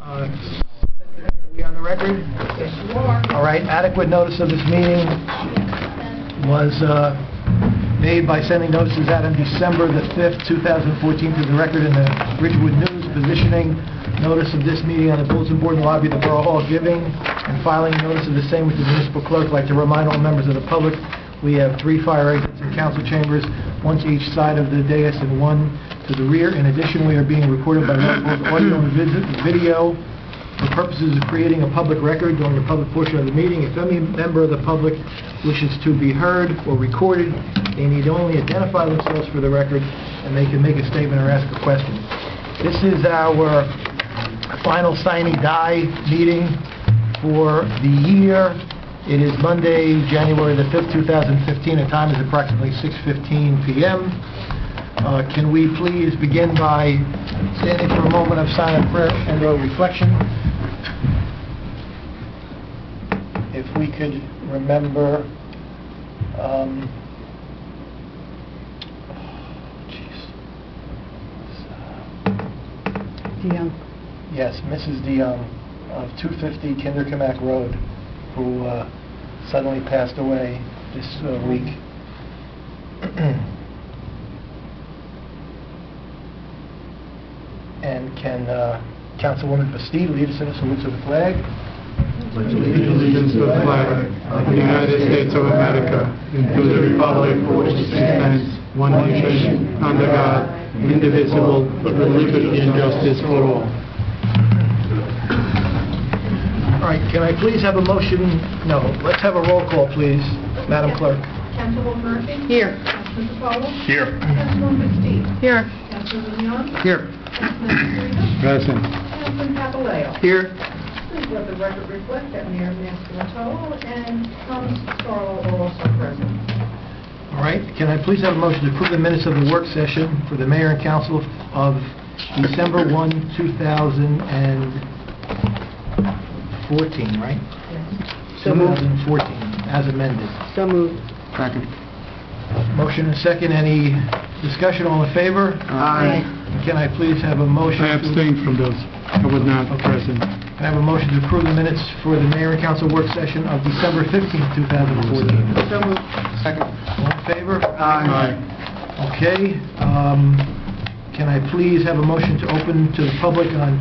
Are we on the record? Yes, you are. All right, adequate notice of this meeting was made by sending notices out on December the 5th, 2014 to the record in the Ridgewood News, positioning notice of this meeting on the bulletin board in the lobby of the Borough Hall, giving and filing notice of the same with the municipal clerk. I'd like to remind all members of the public, we have 3 fire exits in council chambers, 1 to each side of the dais and 1 to the rear. In addition, we are being recorded by both audio and video for purposes of creating a public record during the public portion of the meeting. If any member of the public wishes to be heard or recorded, they need only identify themselves for the record, and they can make a statement or ask a question. This is our final sine die meeting for the year. It is Monday, January the 5th, 2015. The time is approximately 6:15 p.m. Can we please begin by standing for a moment of silent prayer and or reflection? If we could remember, DeYoung. Yes, Mrs. DeYoung of 250 Kinderkamak Road, who suddenly passed away this week. And can Councilwoman Bastide lead us in a salute to the flag? Pledge allegiance to the flag of the United States of America and to the republic for which it stands, one nation, under God, indivisible, with liberty and justice for all. All right, can I please have a motion? No, let's have a roll call, please, Madam Clerk. Councilwoman Murphy? Here. Councilman DePaula? Here. Councilwoman Bastide? Here. Councilman DeYoung? Here. Councilman Serena? Present. Councilman Papaleo? Here. Please let the record reflect that Mayor Mastroianni and Thomas Sarlo are also present. All right, can I please have a motion to approve the minutes of the work session for the Mayor and Council of December 1, 2014, right? Yes. So moved. 2014, as amended. So moved. Second. Motion and second. Any discussion? All in favor? Aye. Can I please have a motion? I abstained from those. I was not present. Can I have a motion to approve the minutes for the Mayor and Council work session of December 15th, 2014? So moved. Second. All in favor? Aye. Okay. Can I please have a motion to open to the public on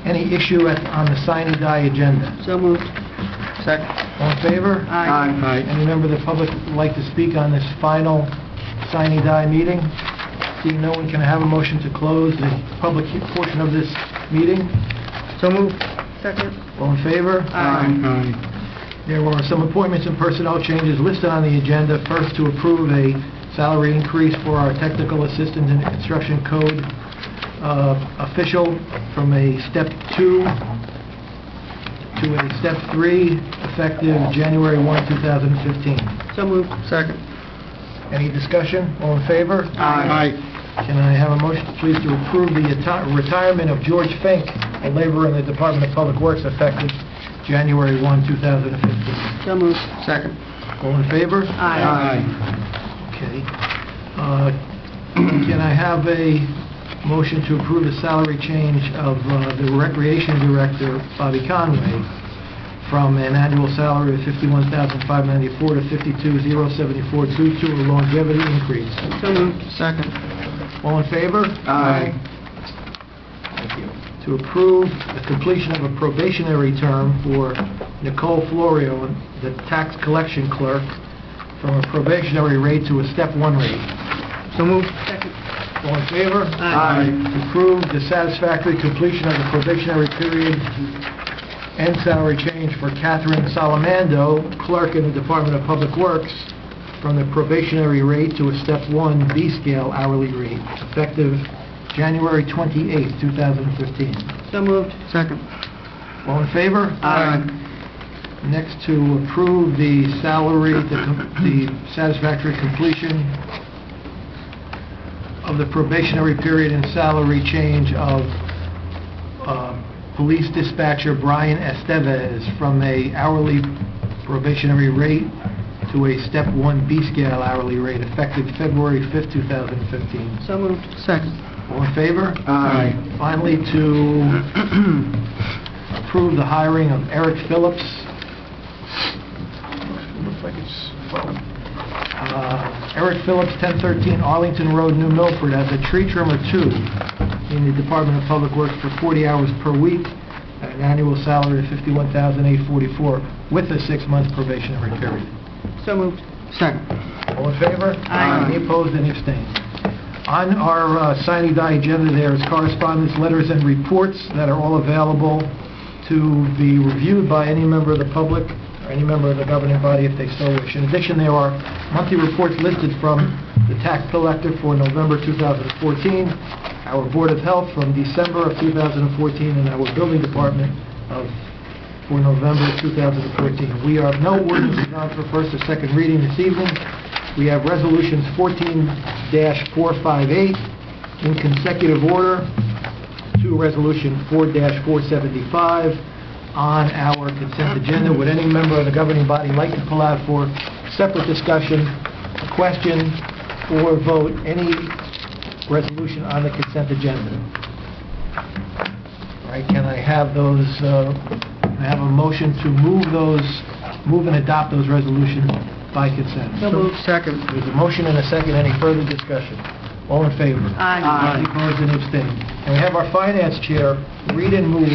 any issue on the sine die agenda? So moved. Second. All in favor? Aye. Any member of the public would like to speak on this final sine die meeting? Seeing no one, can I have a motion to close the public portion of this meeting? So moved. Second. All in favor? Aye. There were some appointments and personnel changes listed on the agenda. First, to approve a salary increase for our technical assistant in the construction code official from a step 2 to a step 3, effective January 1, 2015. So moved. Second. Any discussion? All in favor? Aye. Can I have a motion, please, to approve the retirement of George Fink, a laborer in the Department of Public Works, effective January 1, 2015? So moved. Second. All in favor? Aye. Okay. Can I have a motion to approve the salary change of the Recreation Director, Bobby Conway, from an annual salary of $51,594 to $52,074 due to a longevity increase? So moved. Second. All in favor? Aye. Thank you. To approve the completion of a probationary term for Nicole Florio, the tax collection clerk, from a probationary rate to a step 1 rate. So moved. Second. All in favor? Aye. To approve the satisfactory completion of the probationary period and salary change for Catherine Salamando, clerk in the Department of Public Works, from the probationary rate to a step 1 B-scale hourly rate, effective January 28, 2015. So moved. Second. All in favor? Aye. Next, to approve the salary, the satisfactory completion of the probationary period and salary change of police dispatcher Brian Estevez from a hourly probationary rate to a step 1 B-scale hourly rate effective February 5th, 2015. So moved. Second. All in favor? Aye. Finally, to approve the hiring of Eric Phillips. Looks like it's Eric Phillips, 1013 Arlington Road, New Milford, as a tree trimmer 2 in the Department of Public Works for 40 hours per week at an annual salary of $51,844 with a 6-month probationary period. So moved. Second. All in favor? Aye. Any opposed, any abstained? On our sine die agenda, there is correspondence, letters, and reports that are all available to be reviewed by any member of the public or any member of the governing body if they so wish. In addition, there are monthly reports listed from the tax collector for November 2014, our Board of Health from December of 2014, and our building department for November 2014. We have no ordinances on for first or second reading this evening. We have resolutions 14-458 in consecutive order to resolution 4-475 on our consent agenda. Would any member of the governing body like to pull out for separate discussion, a question, or vote any resolution on the consent agenda? All right, can I have those, I have a motion to move and adopt those resolutions by consent? So moved. Second. There's a motion and a second. Any further discussion? All in favor? Aye. Any opposed, any abstained? And we have our finance chair read and move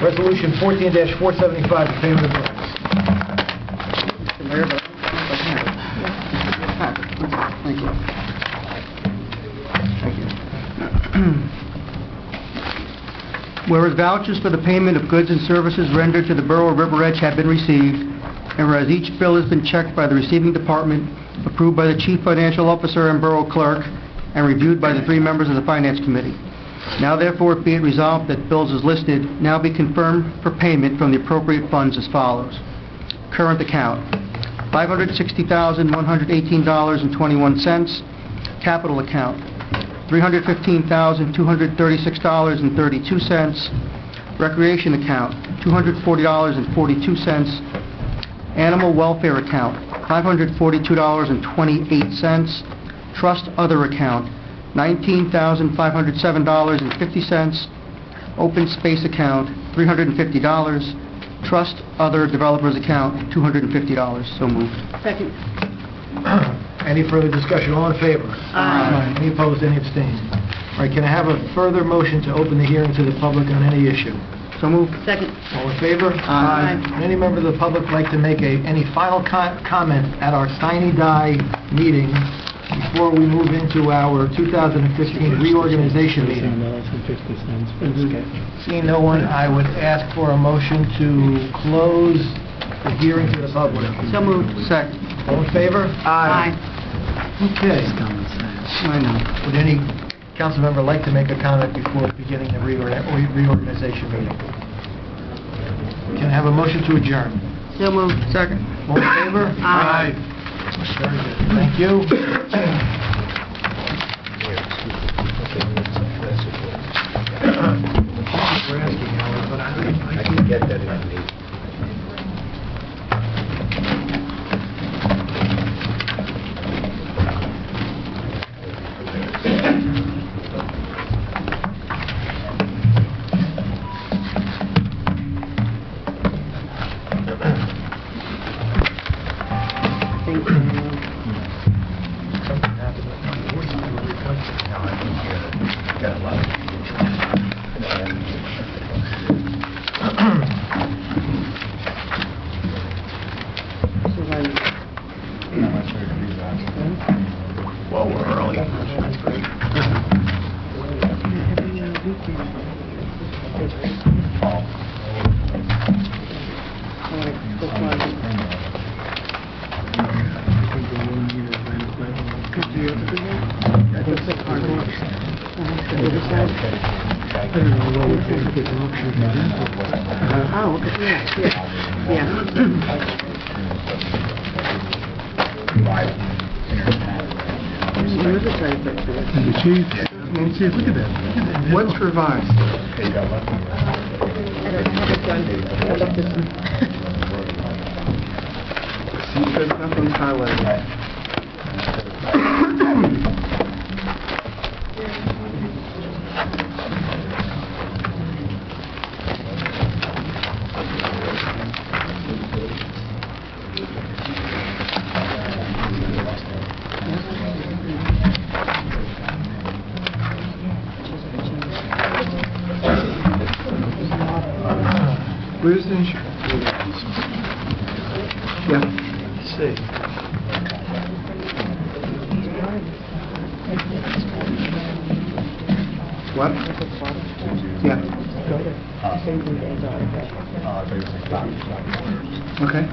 resolution 14-475, the payment of bills. Mr. Mayor, but thank you. Thank you. Whereas vouchers for the payment of goods and services rendered to the Borough of River Edge have been received, and whereas each bill has been checked by the receiving department, approved by the Chief Financial Officer and Borough Clerk, and reviewed by the 3 members of the Finance Committee. Now therefore be it resolved that bills as listed now be confirmed for payment from the appropriate funds as follows. Current account, $560,118.21. Capital account, $315,236.32. Recreation account, $240.42. Animal welfare account, $542.28. Trust other account, $19,507.50. Open space account, $350. Trust other developers account, $250. So moved. Second. Any further discussion? All in favor? Aye. Any opposed, any abstained? All right, can I have a further motion to open the hearing to the public on any issue? So moved. Second. All in favor? Aye. Would any member of the public like to make any final comment at our sine die meeting before we move into our 2015 reorganization meeting? Seeing no one, I would ask for a motion to close the hearing to the public. So moved. Second. All in favor? Aye. Okay. I know. Would any council member like to make a comment before beginning the reorganization meeting? Can I have a motion to adjourn? So moved. Second. All in favor? Aye. Very good. Thank you. We're asking, Howard, but I can get that if I need. Something happened with my voice. I will replace it. Now I can hear it. Got a lot of Well, we're early. That's great. Oh, okay. Yeah. Where's the type The chief, Nancy, look at that. What's revised? I don't have it done. I left this one. See, there's nothing highlighted. Where's the insurance? Yeah. Let's see. What? Yeah. Okay.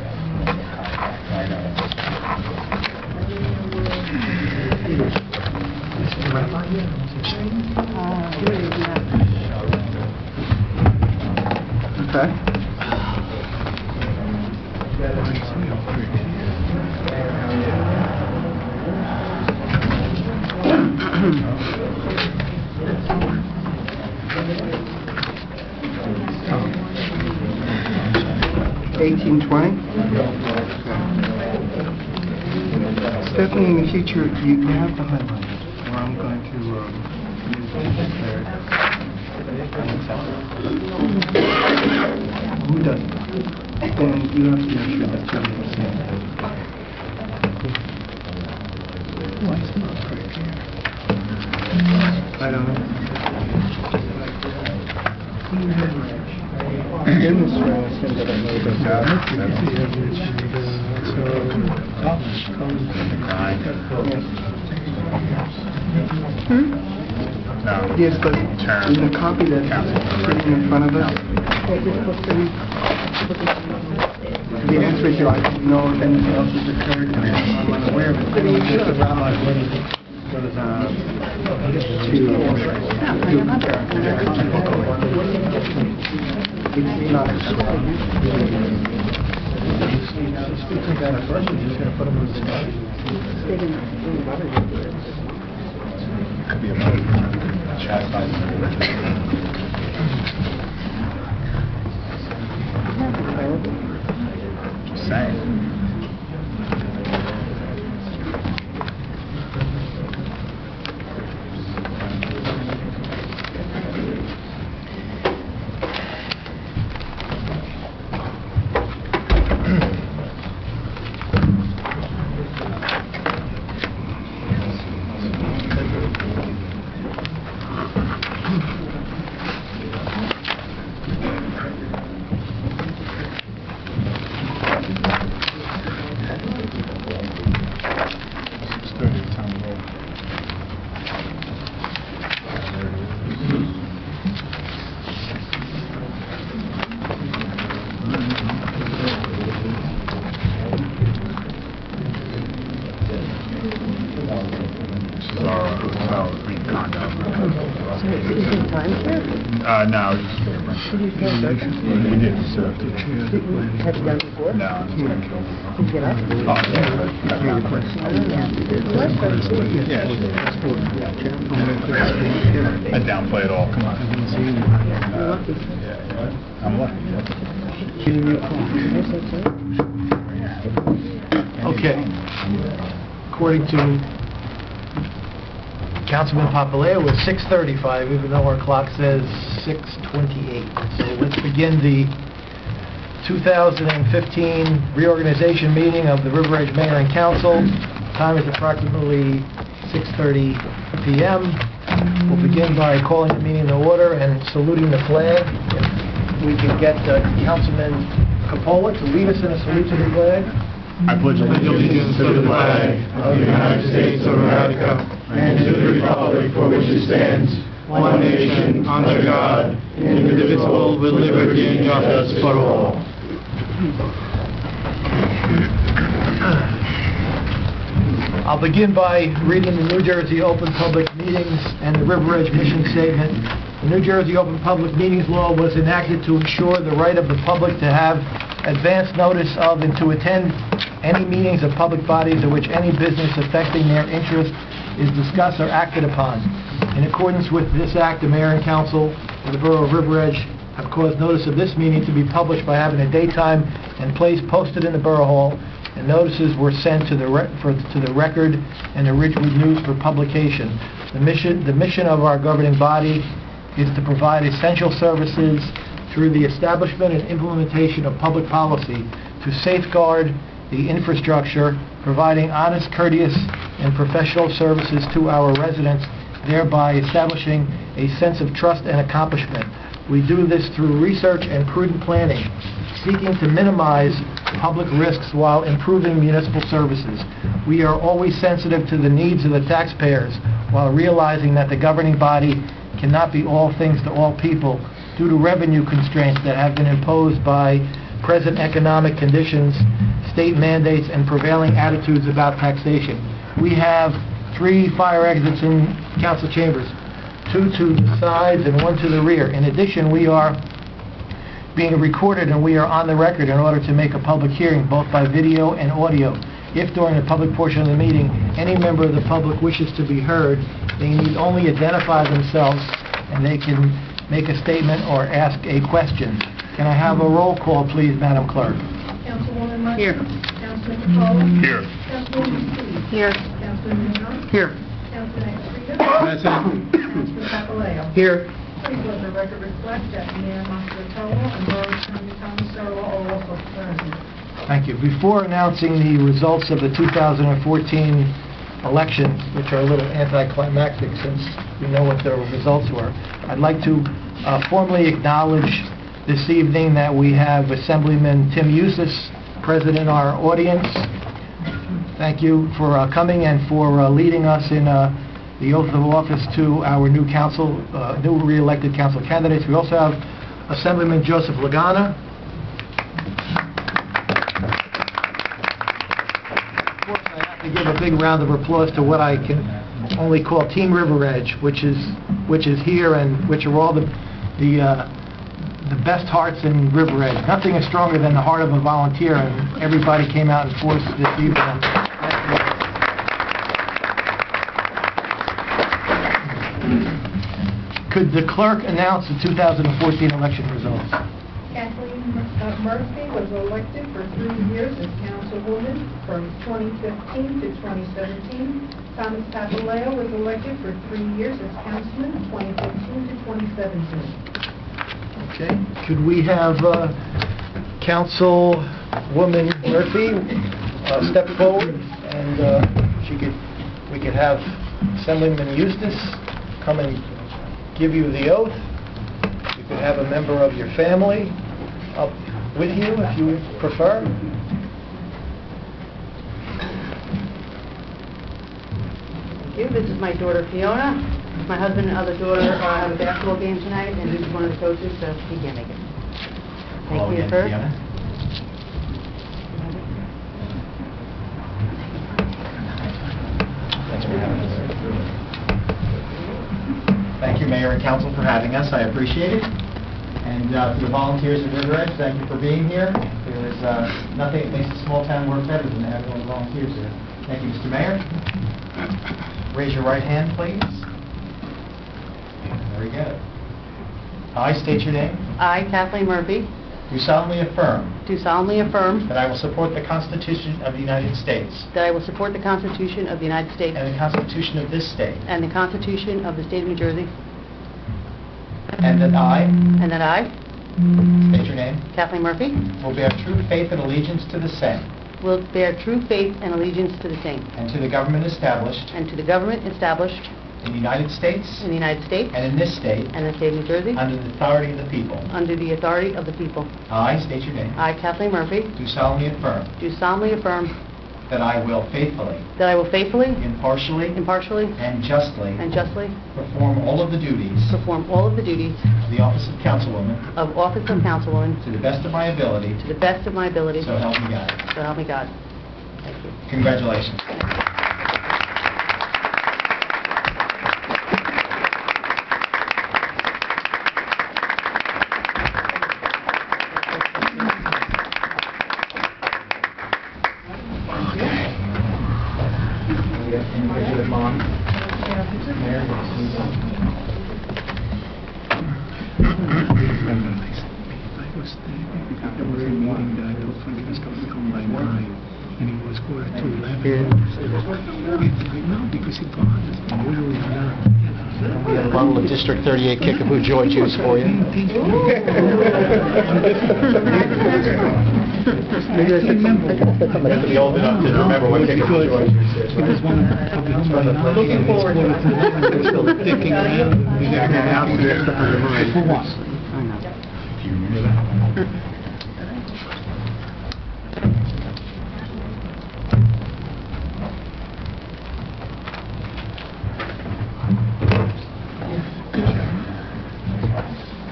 Okay. $18.20. Stephanie, in the future, you have the highlights where I'm going to use this there. Who doesn't? Then you have to make sure that you understand. Why is it not correct here? I don't know. Goodness, yes, but in the copy that's sitting in front of us, the answer is I don't know if anything else has occurred. I'm unaware of it. It's not. Could be a just saying. No, we didn't serve the chair. Have you done before? No. Did you get up? Oh, yeah. I downplay it all. Come on. I'm lucky. Okay. According to Councilman Papaleo, it was 6:35, even though our clock says 6:28. So let's begin the 2015 reorganization meeting of the River Edge Mayor and Council. Time is approximately 6:30 p.m. We'll begin by calling the meeting to order and saluting the flag. If we can get Councilman Capola to lead us in a salute to the flag. I pledge allegiance to the flag of the United States of America and to the republic for which it stands, one nation, under God, indivisible, with liberty and justice for all. I'll begin by reading the New Jersey Open Public Meetings and the River Edge Mission Statement. The New Jersey Open Public Meetings Law was enacted to ensure the right of the public to have advance notice of and to attend any meetings of public bodies in which any business affecting their interest is discussed or acted upon. In accordance with this act, the mayor and council of the Borough of River Edge have caused notice of this meeting to be published by having a date, time, and place posted in the Borough Hall, and notices were sent to the Record and the Ridgewood News for publication. The mission of our governing body is to provide essential services through the establishment and implementation of public policy to safeguard the infrastructure, providing honest, courteous, and professional services to our residents, thereby establishing a sense of trust and accomplishment. We do this through research and prudent planning, seeking to minimize public risks while improving municipal services. We are always sensitive to the needs of the taxpayers while realizing that the governing body cannot be all things to all people due to revenue constraints that have been imposed by present economic conditions, state mandates, and prevailing attitudes about taxation. We have 3 fire exits in council chambers, 2 to the sides and 1 to the rear. In addition, we are being recorded and we are on the record in order to make a public hearing, both by video and audio. If during the public portion of the meeting, any member of the public wishes to be heard, they need only identify themselves and they can make a statement or ask a question. Can I have a roll call, please, Madam Clerk? Councilwoman Murphy? Here. Councilman Patullo? Here. Councilwoman Dees? Here. Councilman Brennan? Here. Councilman Esposito? Present. Councilman Papaleo? Here. Please let the record reflect that Mayor Mastrotola and Borough Attorney Thomas Searle are also present. Thank you. Before announcing the results of the 2014 election, which are a little anticlimactic since we know what the results were, I'd like to formally acknowledge this evening that we have Assemblyman Tim Eustace present in our audience. Thank you for coming and for leading us in the oath of office to our new re-elected council candidates. We also have Assemblyman Joseph Lagana. Of course, I have to give a big round of applause to what I can only call Team River Edge, which is here and which are all the best hearts in River Edge. Nothing is stronger than the heart of a volunteer, and everybody came out in force this evening. Could the clerk announce the 2014 election results? Kathleen Murphy was elected for 3 years as councilwoman from 2015 to 2017. Thomas Papaleo was elected for 3 years as councilman, 2015 to 2017. Okay. Could we have Councilwoman Murphy step forward, and we could have Assemblyman Eustace come and give you the oath. You could have a member of your family up with you if you prefer. Thank you. This is my daughter Fiona. My husband and other daughter have a basketball game tonight, and he's one of the coaches, so he can't make it. Thank you first. Thanks for having us. Thank you, Mayor and Council, for having us. I appreciate it. And to the volunteers of River Edge, thank you for being here. There is nothing that makes a small town work better than having volunteers here. Thank you, Mr. Mayor. Raise your right hand, please. Very good. I state your name. I, Kathleen Murphy, Do solemnly affirm do solemnly affirm that I will support the Constitution of the United States that I will support the Constitution of the United States and the Constitution of this state, and the Constitution of the State of New Jersey, and that I, and that I, state your name, Kathleen Murphy, will bear true faith and allegiance to the same will bear true faith and allegiance to the same, and to the government established and to the government established in the United States in the United States and in this state and the State of New Jersey, under the authority of the people. under the authority of the people. I state your name. I, Kathleen Murphy, Do solemnly affirm do solemnly affirm that I will faithfully, that I will faithfully, impartially, impartially, and justly and justly perform all of the duties perform all of the duties of the office of councilwoman of office of councilwoman to the best of my ability, to the best of my ability, so help me God. so help me God. Thank you. Congratulations. Individual mom. Mayor, And he was going to 11. No, because he thought, we have a bottle of District 38 Kickapoo Joy Juice for you. Be old enough to remember what Kickapoo Joy Juice is, He was one of the Looking forward to it. Still dicking around. We got to get out there. For what? you remember that?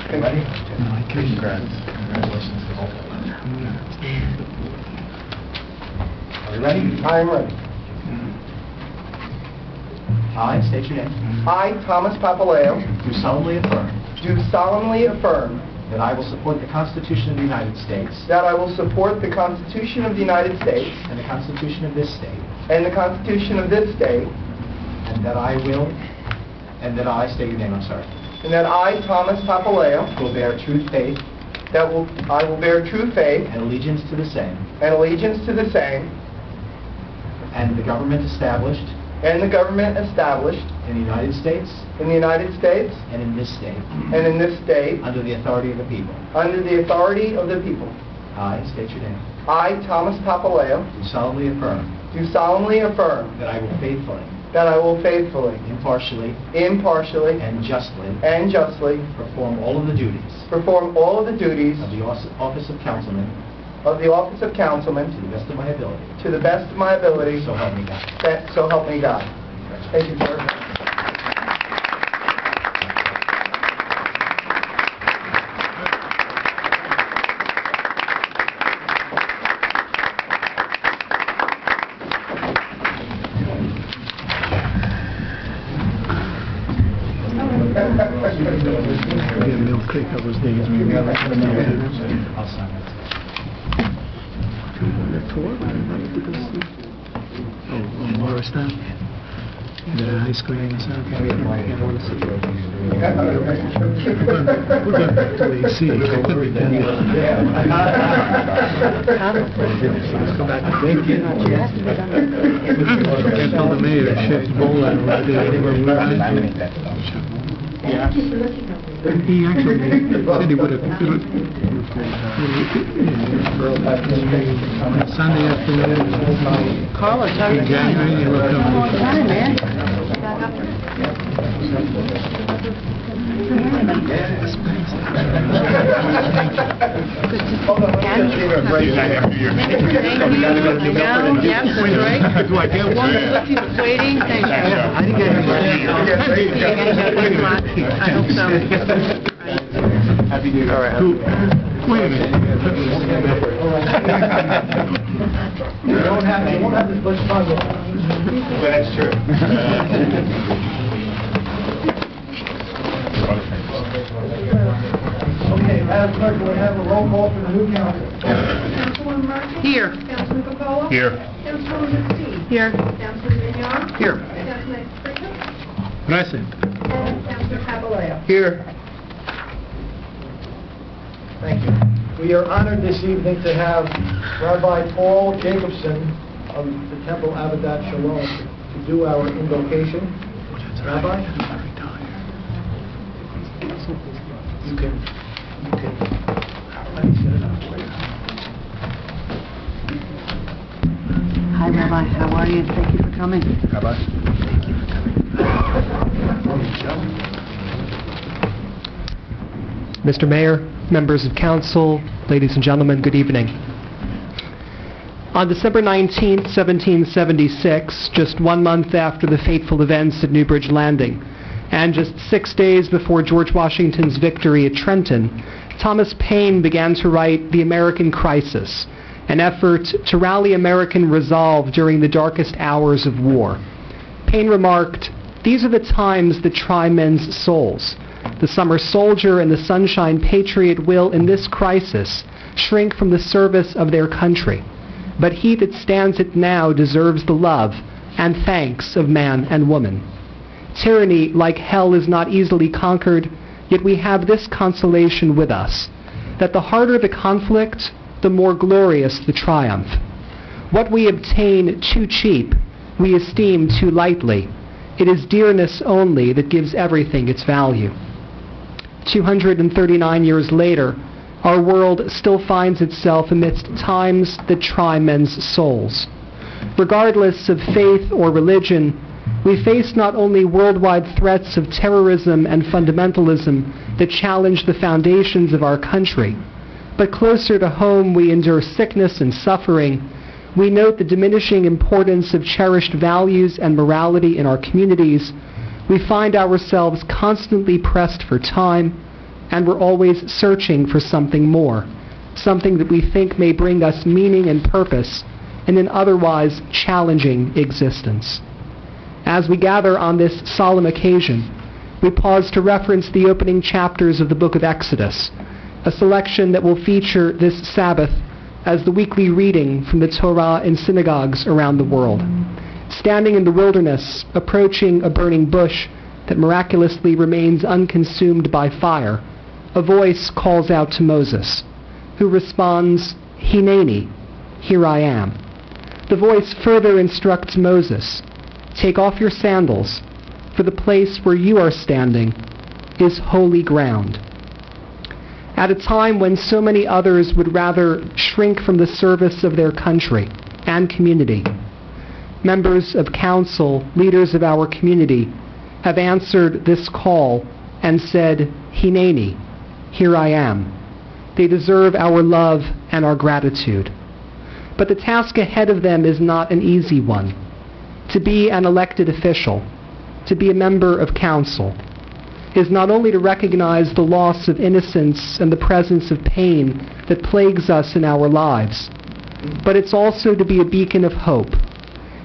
Okay, ready? Congratulations to both of them. Are we ready? I am ready. I state your name. I, Thomas Papaleo, Do solemnly affirm do solemnly affirm that I will support the Constitution of the United States that I will support the Constitution of the United States and the Constitution of this state, and the Constitution of this state, and that I state your name, I'm sorry, and that I, Thomas Papaleo, will bear true faith I will bear true faith and allegiance to the same, and allegiance to the same, and the government established and the government established in the United States in the United States and in this state, and in this state, under the authority of the people. under the authority of the people. I state your name. I, Thomas Papaleo, Do solemnly affirm do solemnly affirm that I will faithfully, that I will faithfully, impartially, impartially, and justly and justly perform all of the duties perform all of the duties of the office of councilman of the office of councilman to the best of my ability. to the best of my ability, So help me God. so help me God. Thank you, sir. Yeah, Mill Creek, I was there. I'll sign it. Oh, Morristown? The high school and stuff. We're going to AC. Let's go back to Bacon. Can't tell the mayor to shift bowler over there where we're at. He actually said he would have, Sunday afternoon, Carlos, how are you in doing? January, he looked Long up. time, man. Yes, that's right. One he was waiting, thank you. I didn't get I hope so. Happy New Year. All right. Wait a minute. You won't have this much fun with it. Well, that's true. Okay, Madam Clerk, we'll have a roll call for the new council. Councilwoman Murphy? Here. Councilman Capola? Here. Councilwoman McSteed? Here. Councilman Mignon? Here. Councilman Pritchett? Present. And Councilman Papaleo? Here. Thank you. We are honored this evening to have Rabbi Paul Jacobson of the Temple Avodat Shalom to do our invocation. Rabbi? You can set it up. Hi, Rabbi, how are you? Thank you for coming. Rabbi? Mr. Mayor, members of council, ladies and gentlemen, good evening. On December 19, 1776, just 1 month after the fateful events at Newbridge Landing, and just 6 days before George Washington's victory at Trenton, Thomas Paine began to write The American Crisis, an effort to rally American resolve during the darkest hours of war. Paine remarked, "These are the times that try men's souls. The summer soldier and the sunshine patriot will, in this crisis, shrink from the service of their country. But he that stands it now deserves the love and thanks of man and woman. Tyranny, like hell, is not easily conquered, yet we have this consolation with us, that the harder the conflict, the more glorious the triumph. What we obtain too cheap, we esteem too lightly. It is dearness only that gives everything its value." 239 years later, our world still finds itself amidst times that try men's souls. Regardless of faith or religion, We face not only worldwide threats of terrorism and fundamentalism that challenge the foundations of our country, but closer to home we endure sickness and suffering. We note the diminishing importance of cherished values and morality in our communities. We find ourselves constantly pressed for time, and we're always searching for something more, something that we think may bring us meaning and purpose in an otherwise challenging existence. As we gather on this solemn occasion, we pause to reference the opening chapters of the book of Exodus, a selection that will feature this Sabbath as the weekly reading from the Torah in synagogues around the world. Standing in the wilderness, approaching a burning bush that miraculously remains unconsumed by fire, a voice calls out to Moses, who responds, "Hineni, here I am." The voice further instructs Moses, "Take off your sandals, for the place where you are standing is holy ground." At a time when so many others would rather shrink from the service of their country and community, members of council, leaders of our community, have answered this call and said, "Hineni, here I am." They deserve our love and our gratitude. But the task ahead of them is not an easy one. To be an elected official, to be a member of council, is not only to recognize the loss of innocence and the presence of pain that plagues us in our lives, but it's also to be a beacon of hope,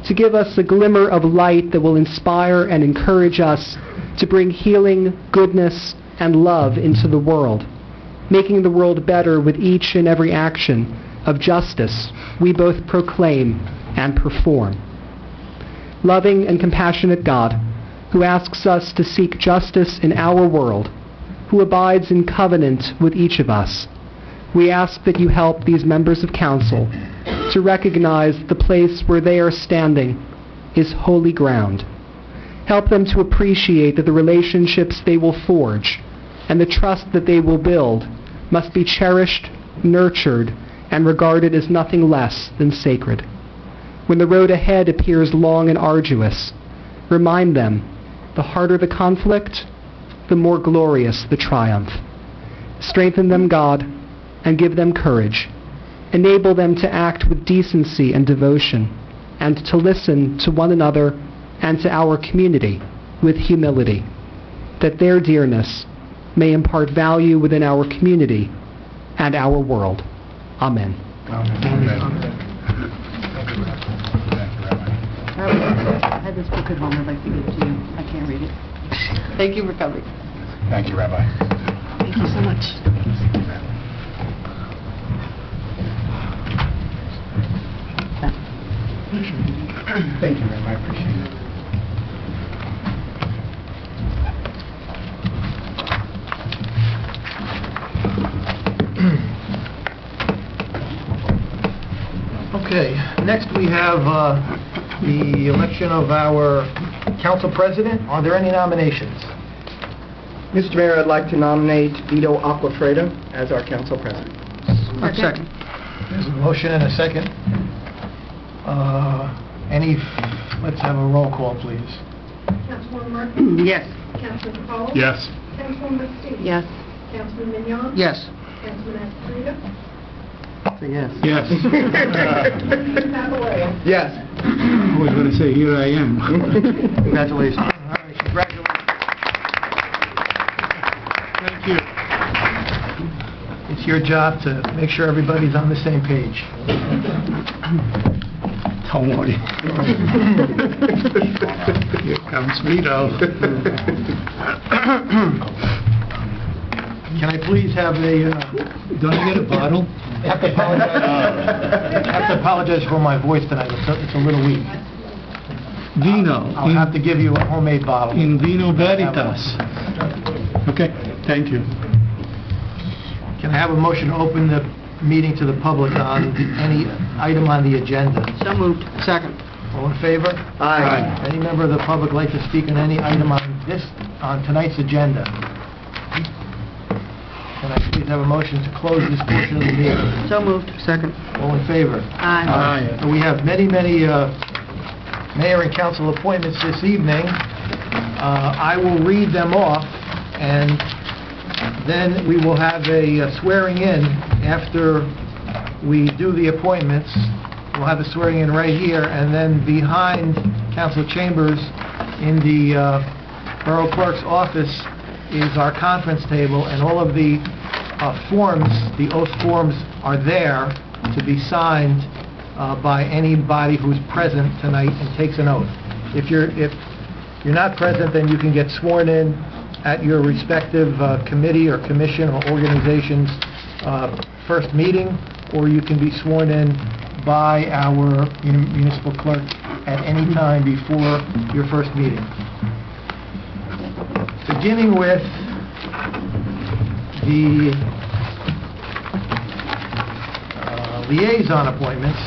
to give us a glimmer of light that will inspire and encourage us to bring healing, goodness, and love into the world, making the world better with each and every action of justice we both proclaim and perform. Loving and compassionate God, who asks us to seek justice in our world, who abides in covenant with each of us, we ask that you help these members of council to recognize the place where they are standing is holy ground. Help them to appreciate that the relationships they will forge and the trust that they will build must be cherished, nurtured, and regarded as nothing less than sacred. When the road ahead appears long and arduous, remind them, the harder the conflict, the more glorious the triumph. Strengthen them, God, and give them courage. Enable them to act with decency and devotion, and to listen to one another and to our community with humility, that their dearness may impart value within our community and our world. Amen. I had this book at home I'd like to give to you. I can't read it. Thank you for coming. Thank you, Rabbi. Thank you so much. Thank you, Rabbi. I appreciate it. Okay, next we have the election of our council president. Are there any nominations? Mr. Mayor, I'd like to nominate Vito Aquafredo as our council president. Second. There's a motion and a second. Let's have a roll call, please. Councilwoman Murphy? Yes. Councilman Cole? Yes. Councilwoman Steve? Yes. Councilman Mignon? Yes. Councilman Esposito? Yes. Yes. Councilman Papaleo? Yes. I was going to say, here I am. Congratulations. All right, congratulations. Thank you. It's your job to make sure everybody's on the same page. Don't worry. Here comes Vito. Can I please have a... Don't I get a bottle? I have to apologize for my voice tonight. It's a little weak. Vino. I'll have to give you a homemade bottle. In vino veritas. Okay, thank you. Can I have a motion to open the meeting to the public on any item on the agenda? So moved. Second. All in favor? Aye. Any member of the public like to speak on any item on tonight's agenda? Can I please have a motion to close this portion of the meeting? So moved. Second. All in favor? Aye. So we have many mayor and council appointments this evening. I will read them off, and then we will have a swearing in after we do the appointments. We'll have a swearing in right here, and then behind Council Chambers in the Borough Clerk's office is our conference table, and all of the forms, the oath forms, are there to be signed by anybody who's present tonight and takes an oath. If you're not present, then you can get sworn in at your respective committee or commission or organization's first meeting, or you can be sworn in by our municipal clerk at any time before your first meeting. Beginning with the liaison appointments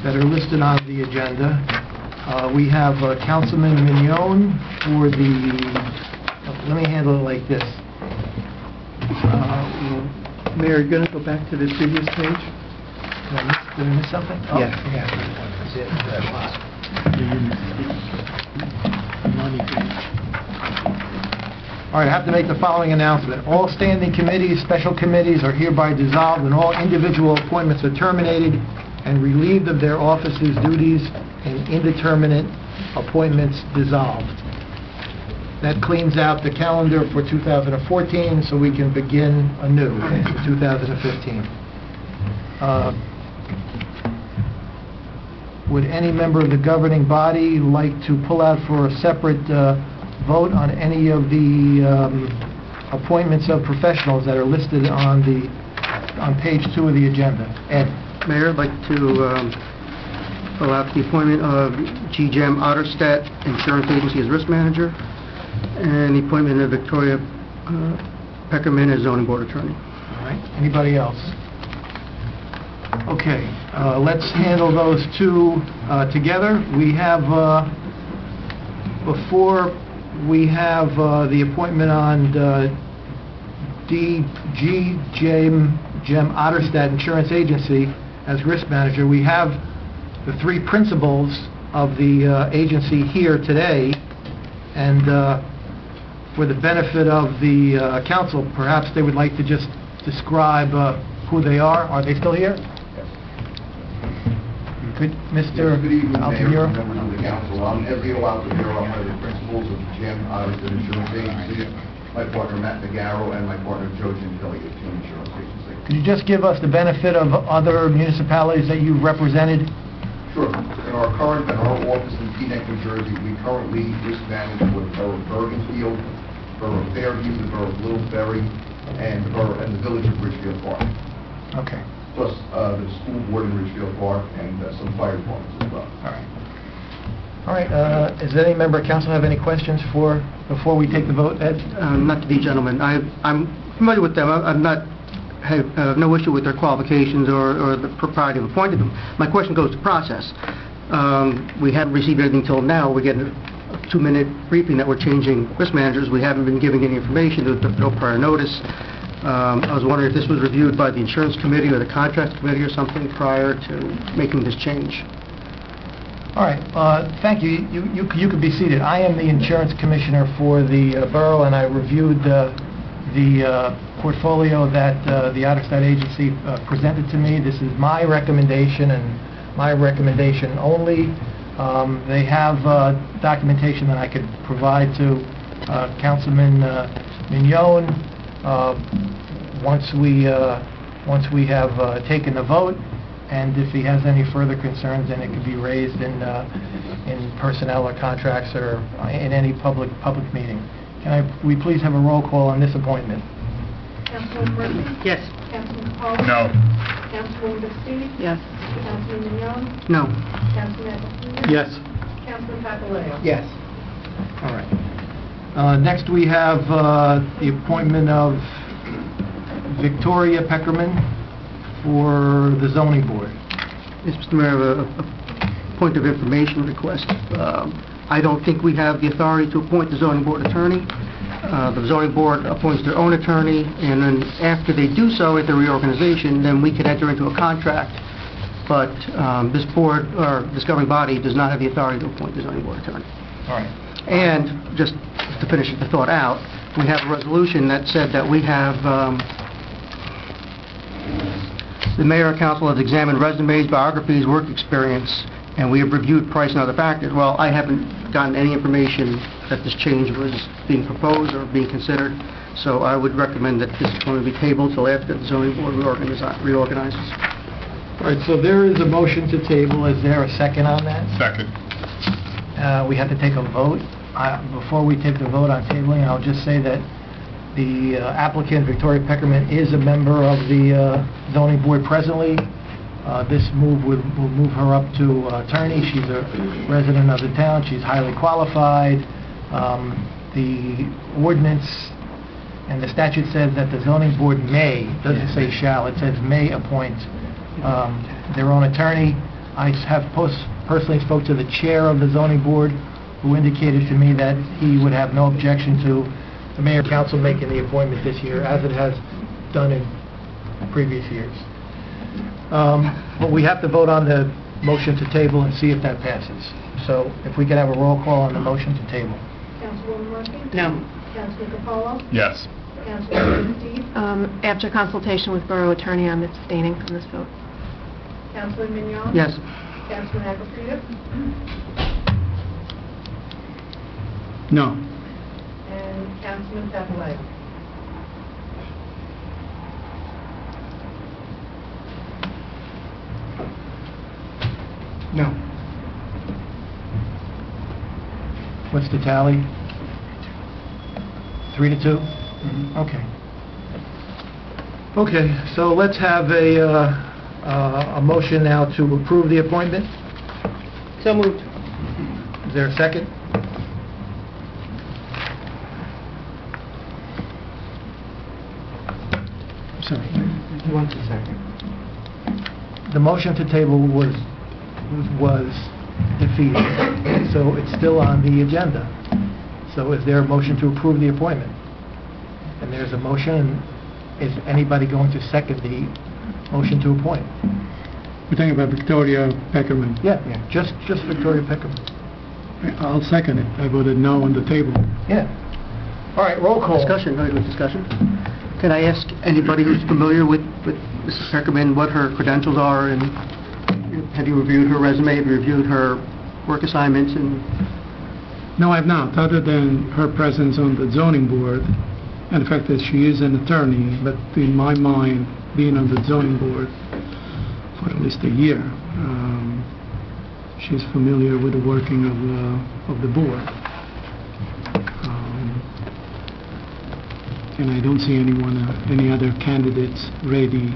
that are listed on the agenda. We have Councilman Mignon for the, let me handle it like this. Mayor, you're going to go back to the previous page? Did I miss something? Oh, Yes. All right, I have to make the following announcement. All standing committees, special committees are hereby dissolved, and all individual appointments are terminated and relieved of their offices, duties, and indeterminate appointments dissolved. That cleans out the calendar for 2014, so we can begin anew in 2015. Would any member of the governing body like to pull out for a separate vote on any of the appointments of professionals that are listed on page 2 of the agenda? Ed? Mayor, I'd like to fill out the appointment of G. Jem Otterstadt, Insurance Agency as Risk Manager, and the appointment of Victoria Peckerman as Zoning Board Attorney. All right. Anybody else? Okay. Let's handle those two together. We have, before we have the appointment on G. Jem Otterstadt, Insurance Agency as Risk Manager. We have the three principals of the agency here today, and for the benefit of the council, perhaps they would like to just describe who they are. Are they still here? Good, Mr. Good evening, Mayor, Altamiro. members of the council. I'm Ezio Altamiro. I'm one of the principals of Jem Otterstadt Insurance Agency. My partner, Matt Nagaro, and my partner, Joe Gentili at Team Insurance Agency. Could you just give us the benefit of other municipalities that you've represented? Sure. In our office in Teaneck, New Jersey, we currently risk manage for the borough of Bergenfield, borough of Fairview, the borough of Little Ferry, and the village of Ridgefield Park. Okay. Plus the school board in Ridgefield Park and some fire departments as well. All right. All right. Does any member of council have any questions before we take the vote, Ed? Not to the gentleman. I'm familiar with them. I'm not have no issue with their qualifications or the propriety of appointing them. My question goes to process. We haven't received anything till now. We're getting a 2-minute briefing that we're changing risk managers. We haven't been giving any information. There's no prior notice. I was wondering if this was reviewed by the insurance committee or the contract committee or something prior to making this change. All right. Thank you. You could be seated. I am the insurance commissioner for the borough, and I reviewed the portfolio that the Otterstadt agency presented to me. This is my recommendation and my recommendation only. They have documentation that I could provide to Councilman Mignon once we have taken the vote, and if he has any further concerns, then it could be raised in personnel or contracts or in any public meeting. Can we please have a roll call on this appointment? Councilwoman Murphy? Yes. Councilman Paul? No. Councilwoman Bastide? Yes. Councilman Mignon? No. Councilman Altamiro? Yes. Councilman Papaleo? Yes. All right. Next, we have the appointment of Victoria Peckerman for the zoning board. Yes, Mr. Mayor, a point of information request. I don't think we have the authority to appoint the zoning board attorney. The zoning board appoints their own attorney, and then after they do so at the reorganization, then we could enter into a contract but this board, or this governing body, does not have the authority to appoint the zoning board attorney. All right. And, just to finish the thought out, we have a resolution that said that we have, the mayor and council has examined resumes, biographies, work experience, and we have reviewed price and other factors. Well, I haven't gotten any information that this change was being proposed or being considered, so I would recommend that this is going to be tabled till after the zoning board reorganizes. All right, so there is a motion to table. Is there a second on that? Second. We have to take a vote. Before we take the vote on tabling, I'll just say that the applicant, Victoria Peckerman, is a member of the zoning board presently. This move will move her up to attorney. She's a resident of the town. She's highly qualified. The ordinance and the statute says that the zoning board may, doesn't say shall, it says may appoint their own attorney. I have personally spoke to the chair of the zoning board, who indicated to me that he would have no objection to the mayor and council making the appointment this year, as it has done in previous years. But we have to vote on the motion to table and see if that passes. So if we could have a roll call on the motion to table. Councilwoman Murphy? No. Councilman Capolo? Yes. Councilwoman Steve? After consultation with Borough Attorney, I'm abstaining from this vote. Councilman Mignon? Yes. Councilman Agafita? No. And Councilman Papalayo? No. What's the tally? 3-2? Okay. Okay, so let's have a motion now to approve the appointment. So moved. Is there a second? Sorry. Who wants a second? The motion to table was defeated, so it's still on the agenda. So is there a motion to approve the appointment? And there's a motion. Is anybody going to second the motion to appoint? We're talking about Victoria Peckerman. Yeah, just Victoria Peckerman. I'll second it. I voted no on the table. Yeah. All right, roll call. Discussion, very good discussion. Can I ask anybody who's familiar with Mrs. Peckerman what her credentials are, and have you reviewed her resume, have you reviewed her work assignments? And No, I have not, other than her presence on the zoning board and the fact that she is an attorney, but in my mind, being on the zoning board for at least a year, she's familiar with the working of the board. And I don't see any other candidates ready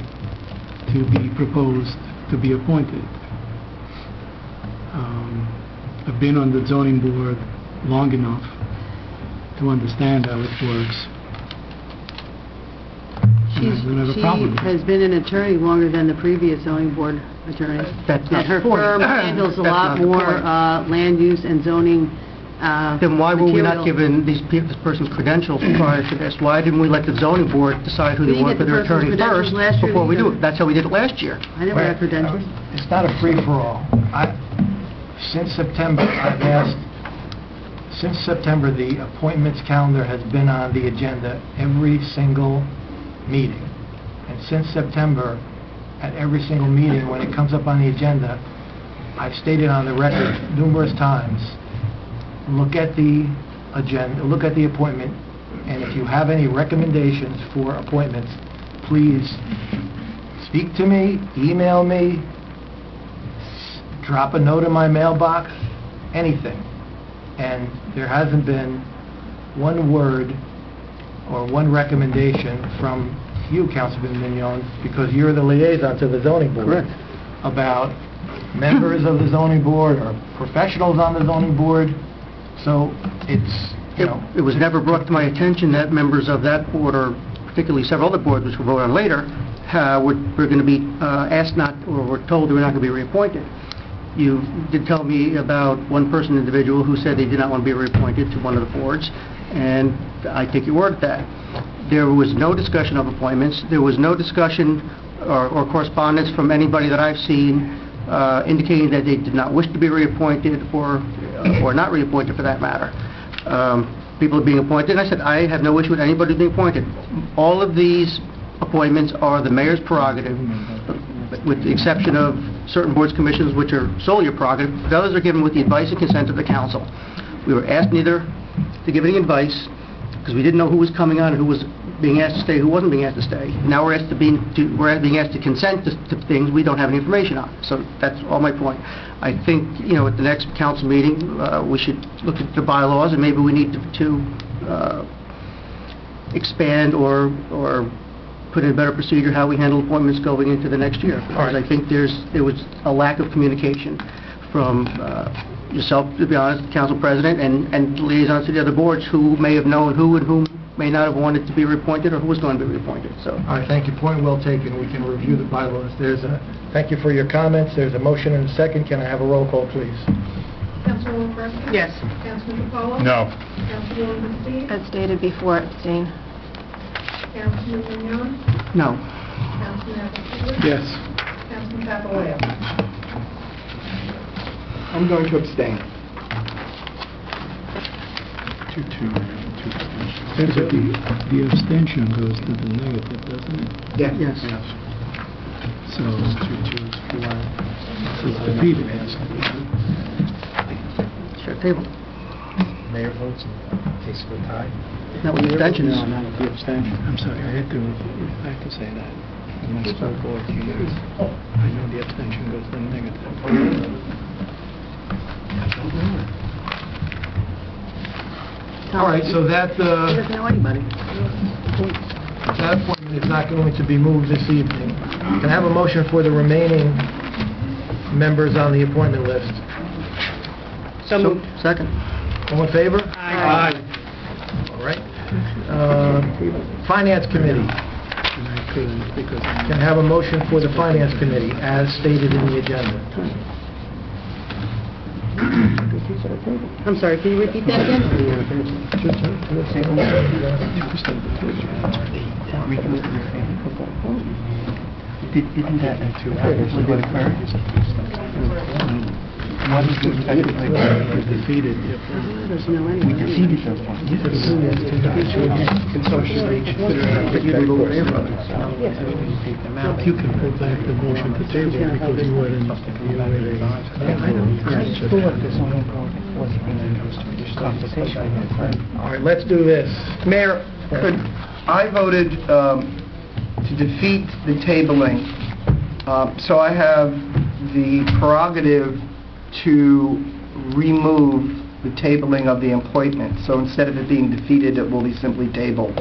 to be proposed to be appointed. I've been on the zoning board long enough to understand how it works. And I don't have a problem. She has been an attorney longer than the previous zoning board attorney. That's not And her the point. firm handles a That's lot not the more point. land use and zoning Then why were we not material. given this person's credentials prior to this? Why didn't we let the zoning board decide who We they didn't want for get the their person's attorney credentials first last year before we do either. it? That's how we did it last year. I never had credentials. It's not a free-for-all. Since September, I've asked, since September, the appointments calendar has been on the agenda every single meeting. And since September, at every single meeting, when it comes up on the agenda, I've stated on the record numerous times, look at the agenda, look at the appointment, and if you have any recommendations for appointments, please speak to me, email me, drop a note in my mailbox, anything. And there hasn't been one word or one recommendation from you, Councilman Mignon, because you're the liaison to the zoning board. Correct. About members of the zoning board or professionals on the zoning board. So it's, you know... It was never brought to my attention that members of that board, or particularly several other boards which we'll vote on later, were going to be asked not, or were told they were not going to be reappointed. You did tell me about one person, individual, who said they did not want to be reappointed to one of the boards, and I take your word at that. There was no discussion of appointments. There was no discussion or correspondence from anybody that I've seen indicating that they did not wish to be reappointed or not reappointed for that matter. People are being appointed. I said, I have no issue with anybody being appointed. All of these appointments are the mayor's prerogative, with the exception of certain boards, commissions, which are solely your prerogative. The others are given with the advice and consent of the council. We were asked neither to give any advice, because we didn't know who was coming on and who was being asked to stay, who wasn't being asked to stay. Now we're being asked to consent to things we don't have any information on. So that's all my point. I think, at the next council meeting, we should look at the bylaws, and maybe we need to expand or put in a better procedure how we handle appointments going into the next year. Because I think there was a lack of communication from yourself, to be honest, the council president, and liaisons to the other boards who may have known who and whom may not have wanted to be reappointed or who was going to be reappointed. So, All right, thank you. Point well taken. We can review the bylaws. Thank you for your comments. There's a motion and a second. Can I have a roll call, please? Councilwoman Perkins? Yes. Councilman Capolo? No. Councilwoman Steve? As stated before, abstain. Councilman Mignon? no. Councilman Abacus? Yes. Councilman Papaleo? I'm going to abstain. 2-2. The abstention goes to the negative, doesn't it? Yes. Yes. So 2-2 is 4. So it's defeated. Sure, table. Mayor votes in case of a tie. Not with the abstentions. No, not with the abstention. I'm sorry, I have to say that. When I spoke all 2 years, I know the abstention goes to the negative. All right, so that, He doesn't know anybody. that appointment is not going to be moved this evening. Can I have a motion for the remaining members on the appointment list? So moved. Second. All in favor? Aye. All right. Finance Committee. And I couldn't because Can I have a motion for the Finance Committee as stated in the agenda? I'm sorry, can you repeat that again? Didn't that what occurred? defeated. Doesn't know anyone. We defeated those ones. You can pull back the motion to table because you were in. All right, let's do this. Mayor, I voted to defeat the tabling, so I have the prerogative to remove the tabling of the appointment. So instead of it being defeated, it will be simply tabled.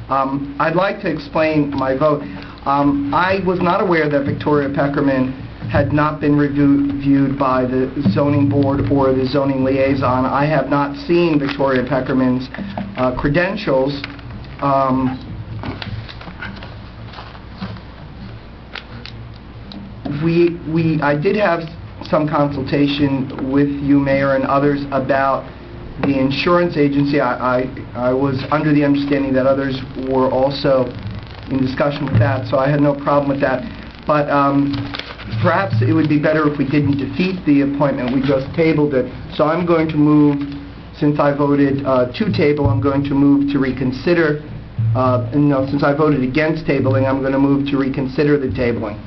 I'd like to explain my vote. I was not aware that Victoria Peckerman had not been reviewed by the zoning board or the zoning liaison. I have not seen Victoria Peckerman's credentials. I did have some consultation with you, Mayor, and others about the insurance agency. I was under the understanding that others were also in discussion with that, so I had no problem with that. But perhaps it would be better if we didn't defeat the appointment, we just tabled it. So I'm going to move, since I voted to table, I'm going to move to reconsider. No, since I voted against tabling, I'm going to move to reconsider the tabling.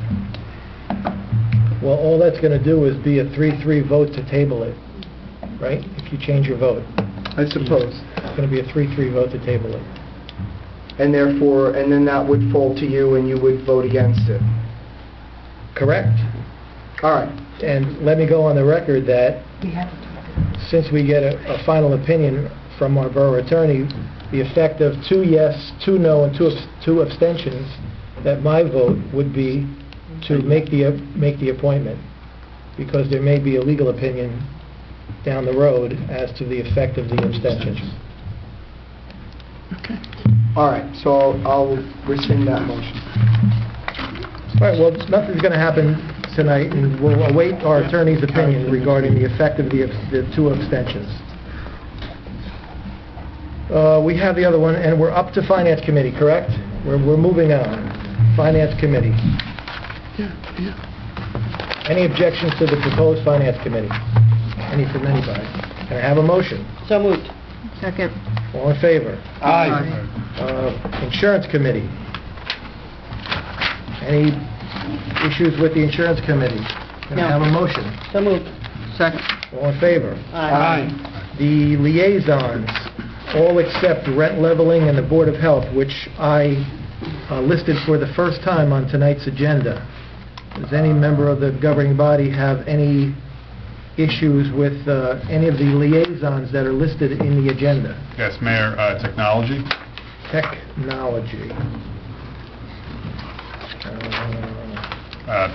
Well, all that's going to do is be a 3-3 vote to table it, right? If you change your vote. I suppose. It's going to be a 3-3 vote to table it. And therefore, and then that would fall to you and you would vote against it. Correct? All right. And let me go on the record that since we get a final opinion from our borough attorney, the effect of 2 yes, 2 no, and 2 abstentions, that my vote would be to make the appointment, because there may be a legal opinion down the road as to the effect of the abstentions. Okay. All right, so I'll rescind that motion. All right, well, nothing's going to happen tonight, and we'll await our attorney's opinion regarding the effect of the 2 abstentions. We have the other one, and we're up to Finance Committee, correct? We're moving on. Finance Committee. Any objections to the proposed Finance Committee? Any from anybody? Can I have a motion? So moved. Second. All in favor? Aye. Insurance Committee. Any issues with the Insurance Committee? Can I have a motion? So moved. Second. All in favor? Aye. The liaisons, all except rent leveling and the Board of Health, which I listed for the first time on tonight's agenda. Does any member of the governing body have any issues with any of the liaisons that are listed in the agenda? Yes, Mayor, technology. Technology.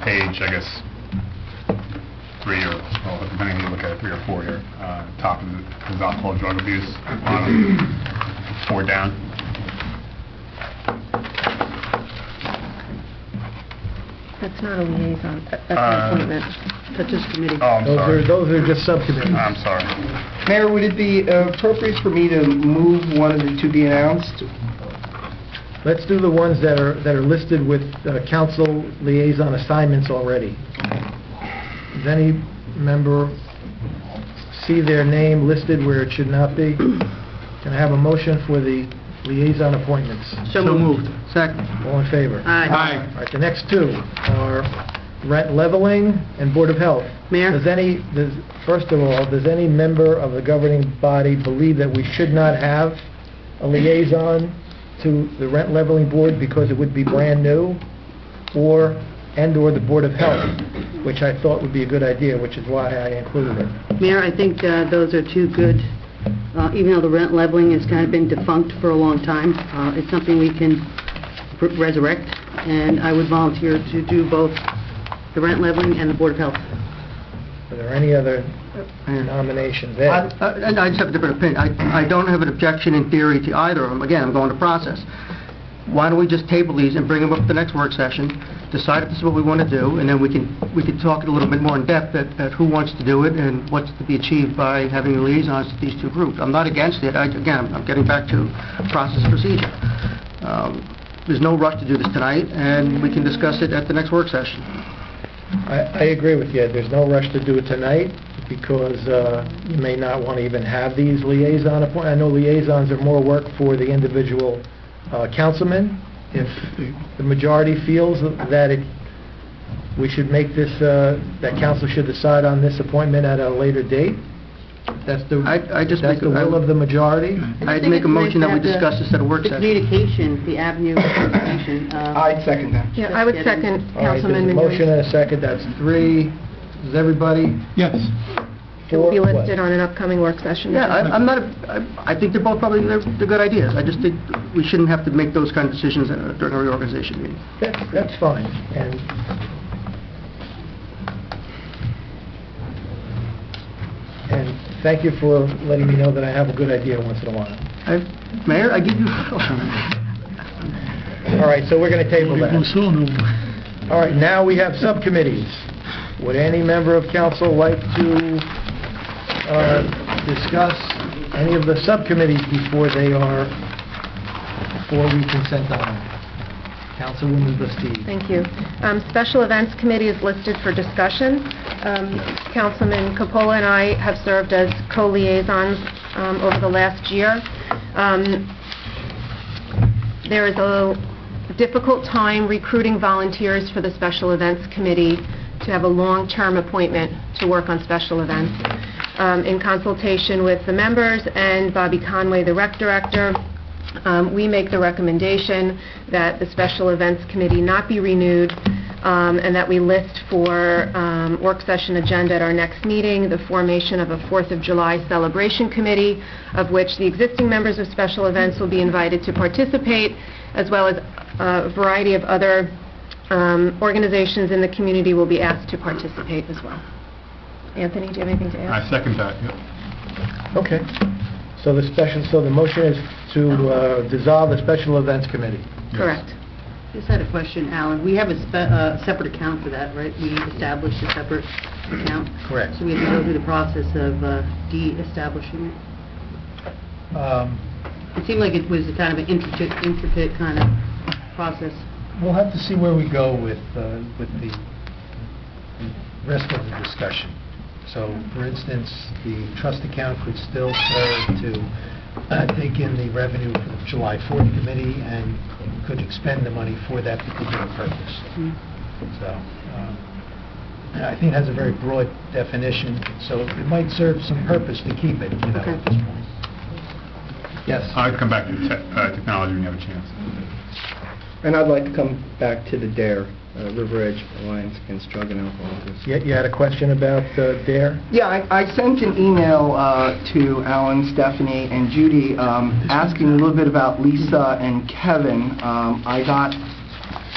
Page, I guess, 3 or, well, depending on how you look at it, 3 or 4 here. Top is alcohol, drug abuse. Bottom, 4 down. That's not a liaison. That's an appointment. That's just committee. Oh, I'm sorry. Those are just subcommittees. I'm sorry. Mayor, would it be appropriate for me to move one of the to be announced? Let's do the ones that are listed with council liaison assignments already. Does any member see their name listed where it should not be? Can I have a motion for the liaison appointments? So moved. Second. All in favor? Aye. All right, the next two are rent leveling and Board of Health. Mayor? First of all, does any member of the governing body believe that we should not have a liaison to the rent leveling board because it would be brand new, or the Board of Health, which I thought would be a good idea, which is why I included it. Mayor, I think those are two good, even though the rent leveling has kind of been defunct for a long time, it's something we can resurrect, and I would volunteer to do both the rent leveling and the Board of Health. Are there any other nominations? Ed? And I just have a different opinion. I don't have an objection in theory to either of them. Again, I'm going to process. Why don't we just table these and bring them up at the next work session, decide if this is what we want to do, and then we can talk a little bit more in depth at who wants to do it and what's to be achieved by having liaisons to these two groups. I'm not against it. Again, I'm getting back to process procedure. There's no rush to do this tonight, and we can discuss it at the next work session. I agree with you. There's no rush to do it tonight because you may not want to even have these liaison appointments. I know liaisons are more work for the individual councilman. If the majority feels that we should make this, that council should decide on this appointment at a later date, that's the will of the majority. I'd make a motion that we discuss this at a work The session. communication, the avenue of communication. I'd second that. Yeah, I would second All right, Councilman there's a Minoy's. motion and a second. That's 3. Is everybody? Yes. It will be for what? listed on an upcoming work session. Yeah, I think they're both probably they're good ideas. I just think we shouldn't have to make those kind of decisions during a reorganization meeting. That's fine. And thank you for letting me know that I have a good idea once in a while. Mayor, I give you... All right, so we're going to table that. All right, now we have subcommittees. Would any member of council like to discuss any of the subcommittees before we consent on them? Councilwoman Bastide. Thank you. Special Events Committee is listed for discussion. Councilman Coppola and I have served as co-liaisons over the last year. There is a difficult time recruiting volunteers for the Special Events Committee to have a long-term appointment to work on special events. In consultation with the members and Bobby Conway, the rec director, we make the recommendation that the Special Events Committee not be renewed and that we list for work session agenda at our next meeting the formation of a 4th of July celebration committee, of which the existing members of special events will be invited to participate, as well as a variety of other organizations in the community will be asked to participate as well. Anthony, do you have anything to add? I second that, yep. Okay. So the motion is to dissolve the Special Events Committee. Correct. Just had a question, Alan. We have a separate account for that, right? We established a separate account. Correct. So we have to go through the process of de-establishing it. It seemed like it was kind of an intricate kind of process. We'll have to see where we go with the rest of the discussion. So, for instance, the trust account could still serve to take in the revenue for the July 4th committee and could expend the money for that particular purpose. So, I think it has a very broad definition, so it might serve some purpose to keep it, at this point. Yes? I'd come back to technology when you have a chance. And I'd like to come back to the DARE, River Edge Alliance Against Drug and Alcohol Abuse. You had a question about DARE? Yeah, I sent an email to Alan, Stephanie, and Judy asking a little bit about Lisa and Kevin.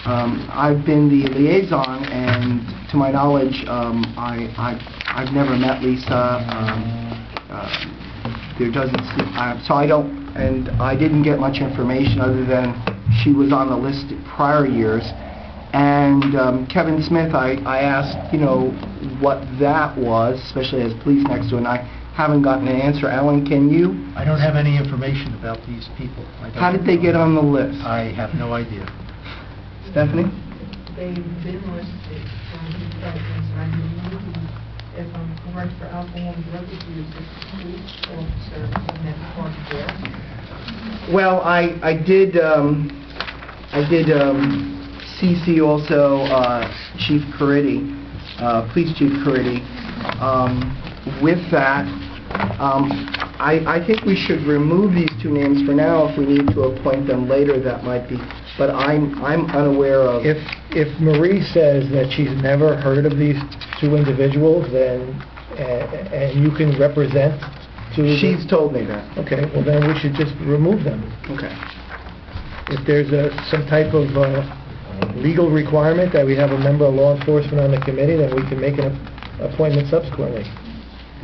I've been the liaison, and to my knowledge, I've never met Lisa. There doesn't so I don't, and I didn't get much information other than she was on the list prior years. And Kevin Smith, I asked, what that was, especially as police next to it, and I haven't gotten an answer. Alan, can you? I don't have any information about these people. How did they get on the list? I have no idea. Stephanie? They've been listed from the presidents, and I believe, if I'm correct, for alcohol and drug abuse, it's police officers, and then part there. Well, I did CC also Chief Caridi, Police Chief Caridi. With that, I think we should remove these two names for now. If we need to appoint them later, that might be. But I'm unaware of. If Marie says that she's never heard of these two individuals, then and you can represent to. She's told me that. Okay. Well, then we should just remove them. Okay. If there's some type of legal requirement that we have a member of law enforcement on the committee, then we can make an appointment subsequently.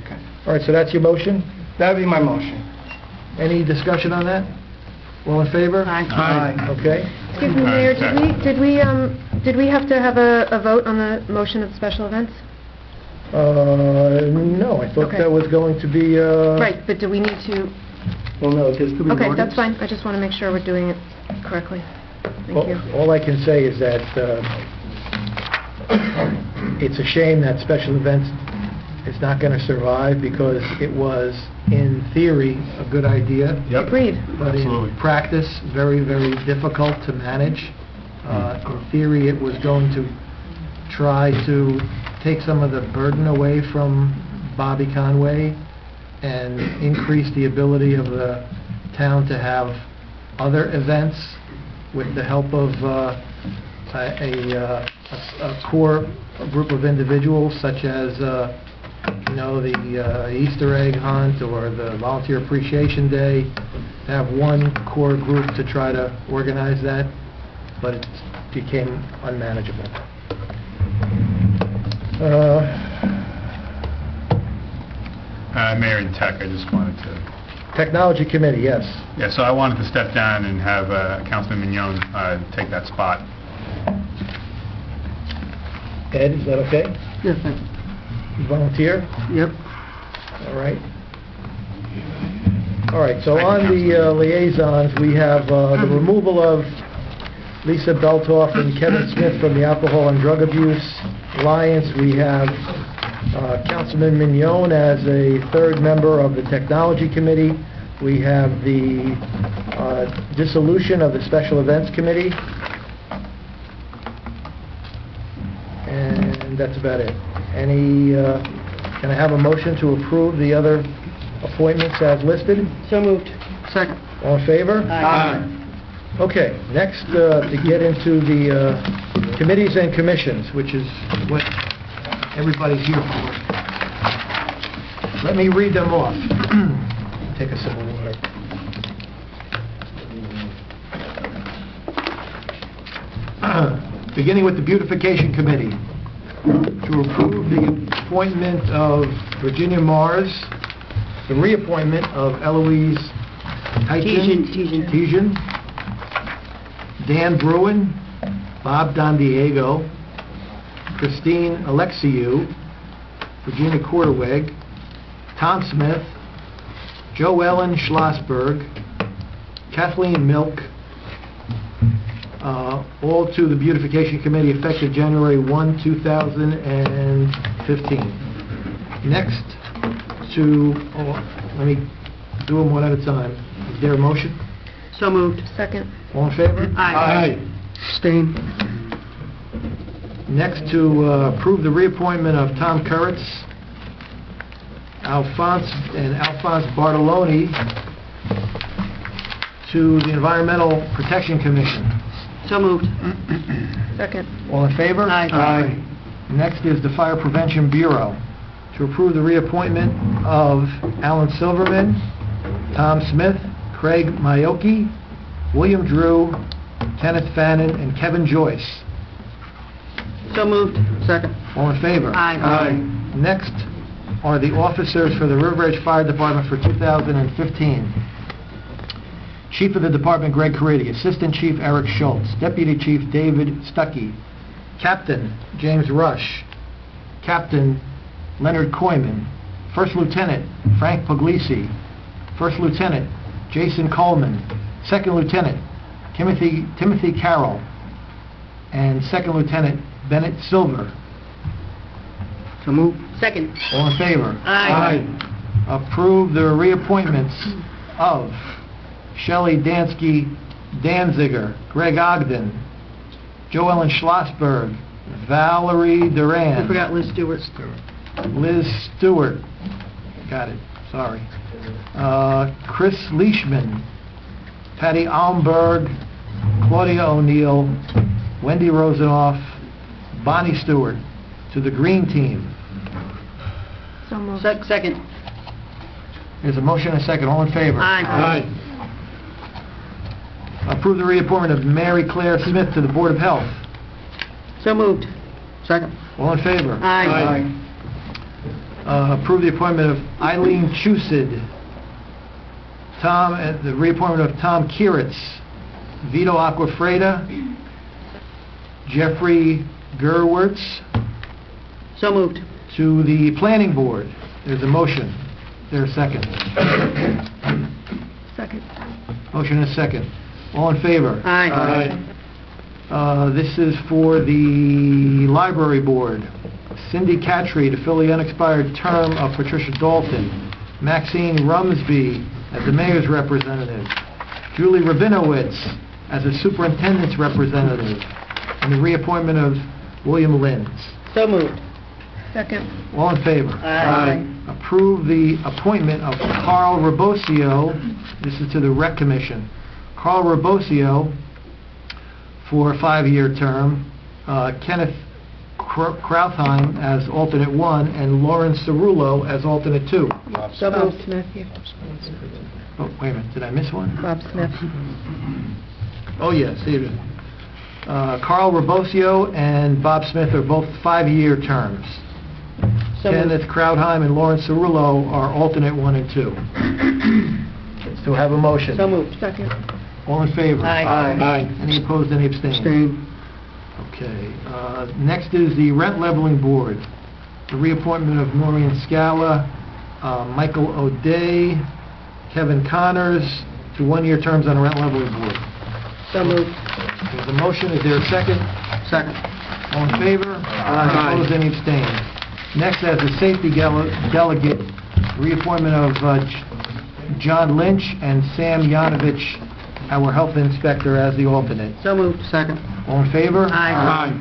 Okay. All right, so that's your motion? That would be my motion. Any discussion on that? All in favor? Aye. Okay. Excuse me, Mayor, did we have to have a vote on the motion of special events? No, I thought Okay. that was going to be... Right, but do we need to... Well, no, it has to be Okay, voted. that's fine. I just want to make sure we're doing it correctly. Thank you. All I can say is that it's a shame that special events is not going to survive because it was, in theory, a good idea. Yep. Agreed. But Absolutely. in practice, very, very difficult to manage. In theory, it was going to try to take some of the burden away from Bobby Conway and increase the ability of the town to have other events with the help of a core group of individuals, such as the Easter egg hunt or the Volunteer Appreciation Day, to have one core group to try to organize that, but it became unmanageable. Mayor and Tech, I just wanted to... Technology Committee, yes. Yeah, so I wanted to step down and have Councilman Mignon take that spot. Ed, is that okay? Yes, You volunteer? yep. All right. All right, so on the liaisons, we have the removal of Lisa Beltoff and Kevin Smith from the Alcohol and Drug Abuse Alliance. We have Councilman Mignon as a third member of the Technology Committee. We have the dissolution of the Special Events Committee. And that's about it. Can I have a motion to approve the other appointments as listed? So moved. Second. All in favor? Aye. Okay, next, to get into the committees and commissions, which is what everybody's here for. Let me read them off. Take a sip of water. Beginning with the Beautification Committee, to approve the appointment of Virginia Mars, the reappointment of Eloise Tejan, Dan Bruin, Bob Dondiego, Christine Alexiou, Virginia Quarterweg, Tom Smith, Joe Ellen Schlossberg, Kathleen Milk, all to the Beautification Committee effective January 1, 2015. Next let me do them one at a time. Is there a motion? So moved. Second. All in favor? Aye. Abstain. Next, to approve the reappointment of Tom Kurritz, Alphonse Bartoloni to the Environmental Protection Commission. So moved. Second. All in favor? Aye. Next is the Fire Prevention Bureau, to approve the reappointment of Alan Silverman, Tom Smith, Craig Maioki, William Drew, Kenneth Fannin, and Kevin Joyce. So moved. Second. All in favor? Aye. Next are the officers for the River Edge Fire Department for 2015. Chief of the Department, Greg Caridi. Assistant Chief, Eric Schultz. Deputy Chief, David Stuckey. Captain, James Rush. Captain, Leonard Koyman. First Lieutenant, Frank Puglisi. First Lieutenant, Jason Coleman. Second Lieutenant, Timothy Carroll. And Second Lieutenant, Bennett Silver. So moved. Second. All in favor? Aye. Approve the reappointments of Shelley Dansky Danziger, Greg Ogden, Joellen Schlossberg, Valerie Duran. We forgot Liz Stewart. Liz Stewart. Got it. Sorry. Chris Leishman, Patty Almberg, Claudia O'Neill, Wendy Rosenoff, Bonnie Stewart to the Green Team. So moved. Second. There's a motion and a second. All in favor? Aye. Approve the reappointment of Mary Claire Smith to the Board of Health. So moved. Second. All in favor? Aye. Approve the appointment of Eileen Chusid. The reappointment of Tom Kieritz, Vito Aquafreda, Jeffrey Gerwitz So moved. to the Planning Board. There's a motion. There's a second. Second. Motion and a second. All in favor? Aye. This is for the Library Board. Cindy Catry to fill the unexpired term of Patricia Dalton. Maxine Rumsby as the Mayor's representative. Julie Rabinowitz as the Superintendent's representative. And the reappointment of William Linz. So moved. Second. All in favor? Aye. Approve the appointment of Carl Rabosio, this is to the Rec Commission. Carl Rabosio for a 5-year term, Kenneth Krautheim as alternate 1, and Lauren Cerullo as alternate 2. So Bob moved. Smith. Yeah. Oh, wait a minute, did I miss one? Bob Smith. Oh, yes, here it is. Carl Rabosio and Bob Smith are both 5-year terms. So moved. Kenneth Krautheim and Lauren Cerullo are alternate 1 and 2. So have a motion. So moved. Second. All in favor? Aye. Any opposed, any abstained? Abstain. Okay. Next is the Rent Leveling Board. The reappointment of Maureen Scala, Michael O'Day, Kevin Connors to 1-year terms on the Rent Leveling Board. So moved. There's a motion. Is there a second? Second. All in favor? Aye. Opposed, any abstained? Next, as the Safety Delegate, reappointment of John Lynch and Sam Yanovich, our Health Inspector, as the alternate. So moved. Second. All in favor? Aye.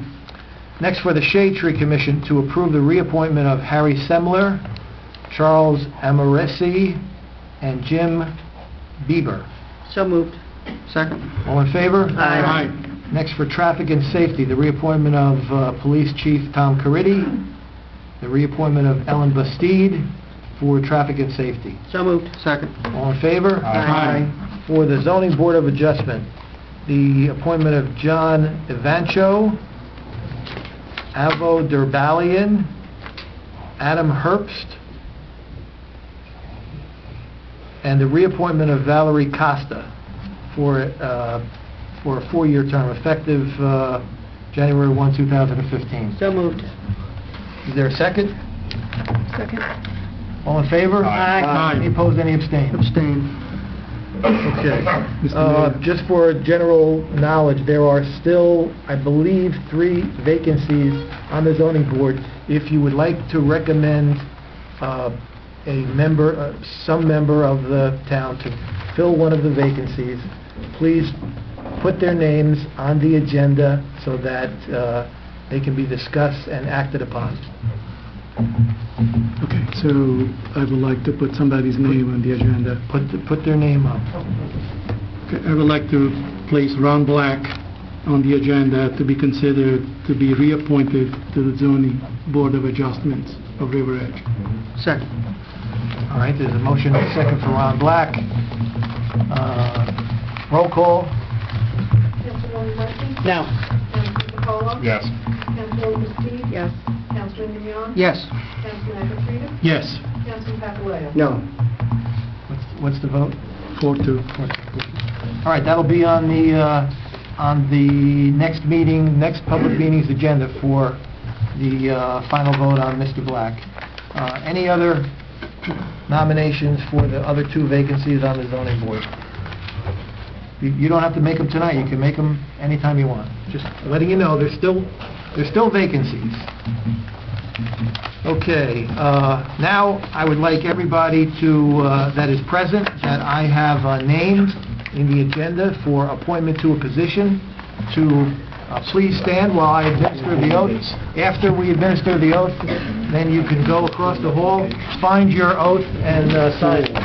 Next, for the Shade Tree Commission, to approve the reappointment of Harry Semler, Charles Amoresi, and Jim Bieber. So moved. Second. All in favor? Aye. Next, for Traffic and Safety, the reappointment of Police Chief Tom Caridi, the reappointment of Ellen Bastide for Traffic and Safety. So moved. Second. All in favor? Aye. For the Zoning Board of Adjustment, the appointment of John Evancho, Avo Derbalian, Adam Herbst, and the reappointment of Valerie Costa for a 4-year term, effective January 1, 2015. So moved. Is there a second? Second. All in favor? Aye. Any opposed, any abstained? Abstain. Okay. Mr. Mayor. Just for general knowledge, there are still, I believe, 3 vacancies on the zoning board. If you would like to recommend some member of the town to fill one of the vacancies, please put their names on the agenda so that they can be discussed and acted upon. Okay, so I would like to put somebody's name on the agenda. Put their name up. Okay, I would like to place Ron Black on the agenda to be considered to be reappointed to the zoning board of adjustments of River Edge. Second. All right, there's a motion and a second for Ron Black. Roll call. Councilwoman Murphy? No. Councilman Paul? Yes. Councilwoman Steve? Yes. Councilman DeYoung? Yes. Councilman Oglesby? Yes. Councilman Papaleo? No. What's the vote? 4-2. All right, that'll be on the next meeting, next public meeting's agenda for the final vote on Mr. Black. Any other nominations for the other 2 vacancies on the zoning board? You don't have to make them tonight. You can make them anytime you want. Just letting you know, there's still vacancies. Okay, now I would like everybody to, that is present, that I have named in the agenda for appointment to a position, to please stand while I administer the oaths. After we administer the oath, then you can go across the hall, find your oath, and sign it.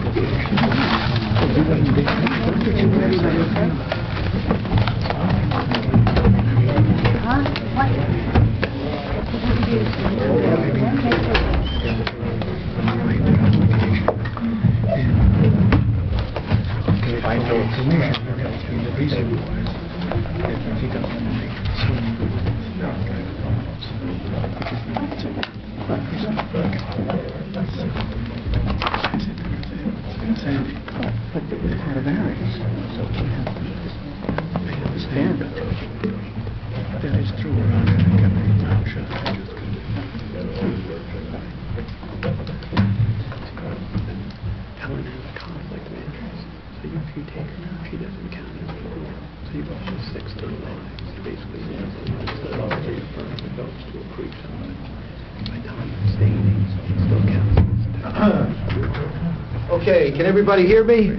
Okay, can everybody hear me?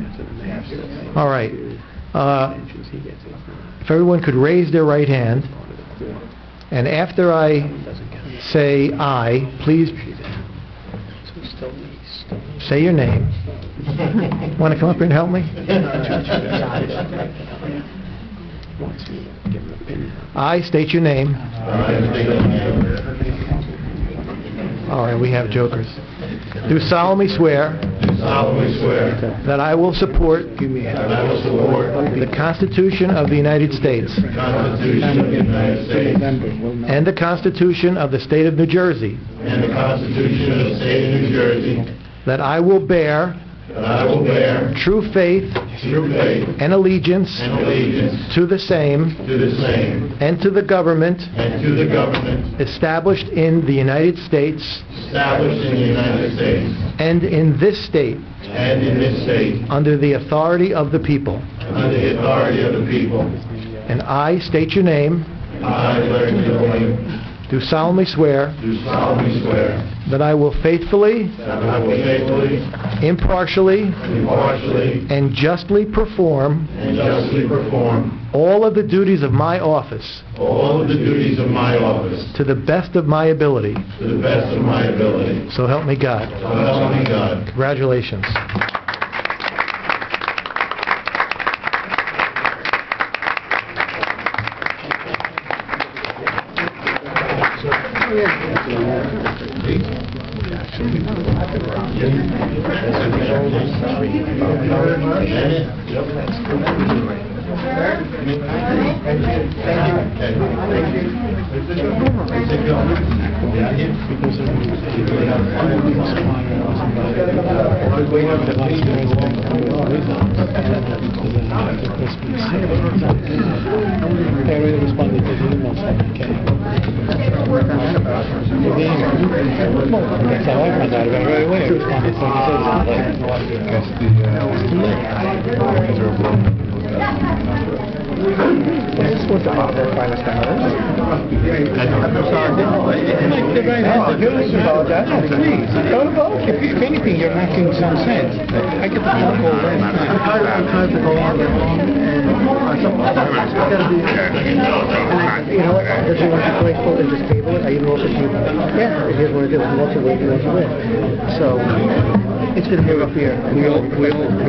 All right. If everyone could raise their right hand, and after I say aye, please say your name. Want to come up here and help me? I state your name. All right, we have jokers. Do solemnly swear that I will support the Constitution of the United States and the Constitution of the State of New Jersey, that I will bear true faith and allegiance to the same and to the government established in the United States and in this state under the authority of the people. And I state your name. Do solemnly swear that I will faithfully, impartially, and justly perform all of the duties of my office to the best of my ability. So help me God. Congratulations. That's how I read found out about it right away. This was the father of finest Please, if anything, you're knocking some sense. I get the phone call last night. I'm trying to go on and I gotta be, you know what, does he want to play full and just table it? I even offered you, yeah, if he doesn't want to do it, he wants to wait, he wants to win. So, it's gonna be a rough year. We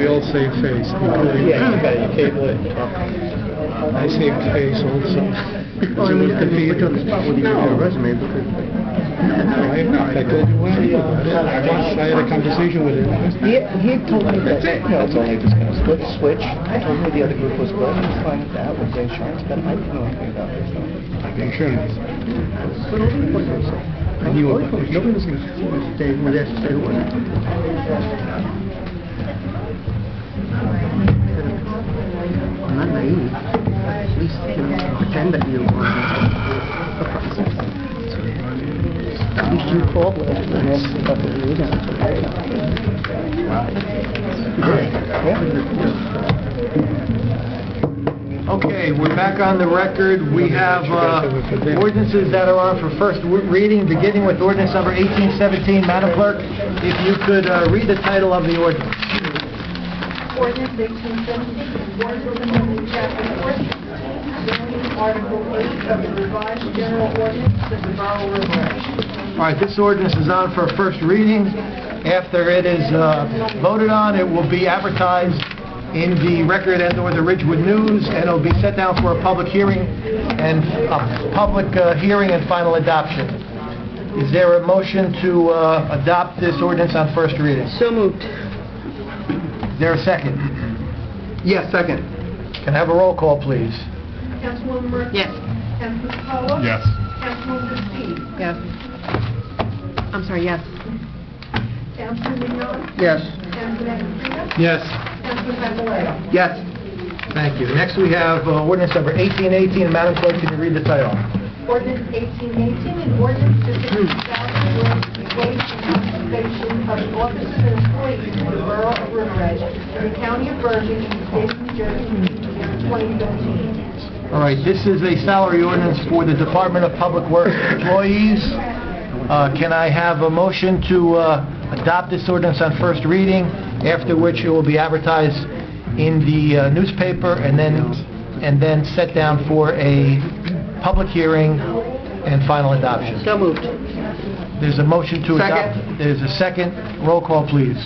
all save face, including Table it. I saved face also. Well, I mean, I put you on the spot with your resume because... I told you when I had a conversation with him. He told me that, That's all I discussed. good switch. He told me the other group was good. He was fine with that, with the insurance, but I didn't know anything about this. Insurance. But all the employees say. I knew about it. Nobody was going to stay with us to say who was it. I'm not naive. At least, you know, pretend that you want the process. At least you called with us and asked about the news and it's okay. Okay, we're back on the record. We have ordinances that are on for first reading, beginning with ordinance number 1817. Madam Clerk, if you could read the title of the ordinance. Ordinance 1817, ordinance amending chapter 14, zoning article 8 of the revised general ordinance of the Borough of Riverhead. All right, this ordinance is on for first reading. After it is voted on, it will be advertised in the Record and/or the Ridgewood News, and it'll be set down for a public hearing and final adoption. Is there a motion to adopt this ordinance on first reading? So moved. Is there a second? Yes, second. Can I have a roll call, please? Councilwoman Murphy? Yes. Councilman Patullo? Yes. Councilwoman Steve? Yes. I'm sorry, yes. Councilman Mignon? Yes. Councilman Estrella? Yes. Councilman Papalayo? Yes. Thank you. Next, we have ordinance number 1818. Madam Clerk, can you read the title? Ordinance 1818, an ordinance to fix the salary, wage, and compensation of the officers and employees of the Borough of Riverhead in the County of Bergen in the State of New Jersey for the year 2015. All right, this is a salary ordinance for the Department of Public Works employees. Can I have a motion to adopt this ordinance on first reading, after which it will be advertised in the newspaper and then set down for a public hearing and final adoption? So moved. There's a motion to adopt. Second. There's a second. Roll call, please.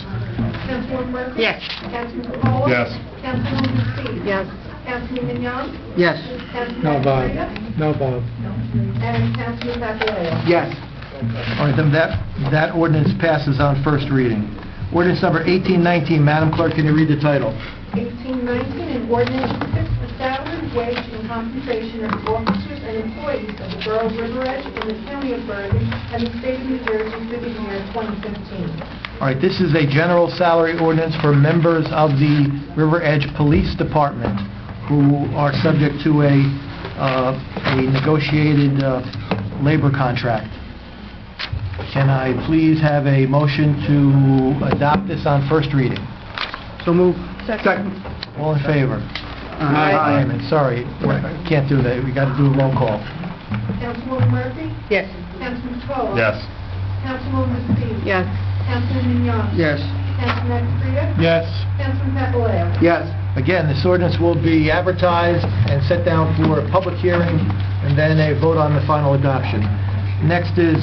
Councilwoman Murphy? Yes. Councilman Patullo? Yes. Councilwoman Steve? Yes. Councilman Mignon? Yes. Councilman No, Bob. Estrella? No, Bob. And Councilman Papalayo? Yes. All right, then that ordinance passes on first reading. Ordinance number 1819. Madam Clerk, can you read the title? 1819, an ordinance to fix the salary, wage, and compensation of the officers and employees of the Borough of Riverhead in the County of Bergen and the State of New Jersey for the year 2015. All right, this is a general salary ordinance for members of the River Edge Police Department who are subject to a negotiated labor contract. Can I please have a motion to adopt this on first reading? So moved. Second. All in favor? Aye. Wait a minute, sorry, I can't do that. We got to do a roll call. Councilwoman Murphy? Yes. Councilman Patullo? Yes. Councilwoman Steve? Yes. Councilman Mignon? Yes. Councilman Estrella? Yes. Councilman Papalayo? Yes. Again, this ordinance will be advertised and set down for a public hearing and then a vote on the final adoption. Next is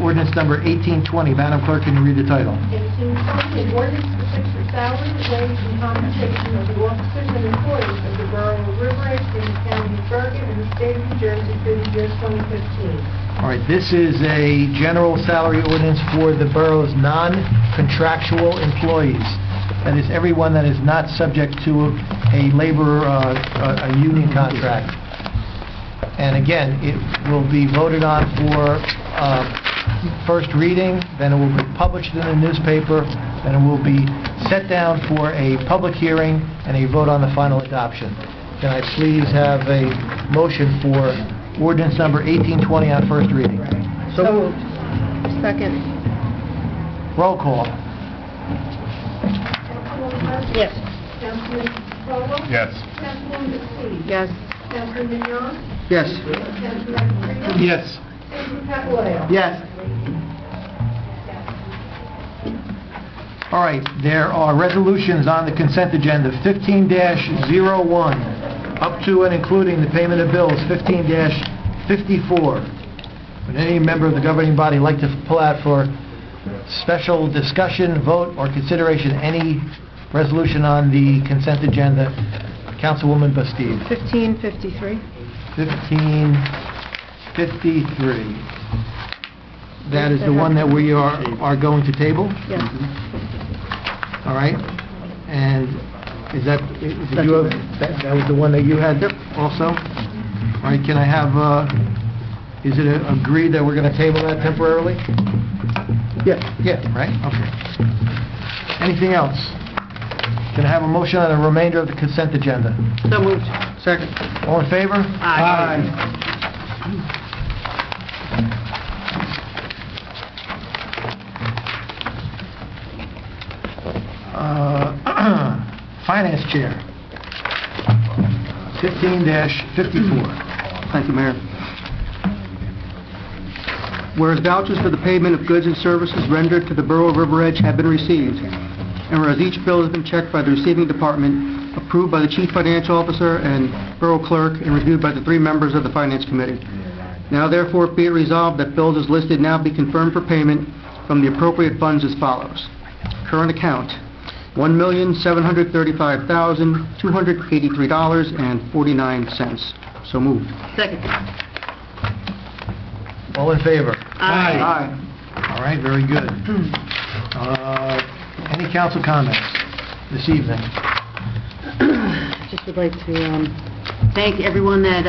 ordinance number 1820. Madam Clerk, can you read the title? 1820, an ordinance to fix the salary, wage, and compensation of the officers and employees of the Borough of Riverhead in the County of Bergen and the State of New Jersey for the year 2015. All right, this is a general salary ordinance for the borough's non-contractual employees. That is everyone that is not subject to a labor, a union contract. And again, it will be voted on for first reading, then it will be published in the newspaper, then it will be set down for a public hearing and a vote on the final adoption. Can I please have a motion for ordinance number 1820 on first reading? So moved. Second. Roll call. Councilwoman Hurst. Yes. Councilman Caldwell. Yes. Councilwoman Bastogne. Yes. Councilman Mignon. Yes. Councilman Freeman. Yes. Councilman Papaleo. Yes. All right, there are resolutions on the consent agenda, 15-01, up to and including the payment of bills, 15-54. Would any member of the governing body like to pull out for special discussion, vote, or consideration any resolution on the consent agenda? Councilwoman Bastogne. 1553. 1553. That is the one that we are going to table? Yes. All right, and did you have, that was the one that you had also? All right, can I have, is it agreed that we're going to table that temporarily? Yes. Yeah, right, okay. Anything else? Can I have a motion on the remainder of the consent agenda? So moved. Second. All in favor? Aye. Finance Chair, 15-54. Thank you, Mayor. Whereas vouchers for the payment of goods and services rendered to the Borough of River Edge have been received, and whereas each bill has been checked by the receiving department, approved by the Chief Financial Officer and Borough Clerk, and reviewed by the 3 members of the Finance Committee. Now therefore be it resolved that bills as listed now be confirmed for payment from the appropriate funds as follows. Current account, $1,735,283.49. So moved. Second. All in favor? Aye. All right, very good. Any council comments this evening? Just would like to thank everyone that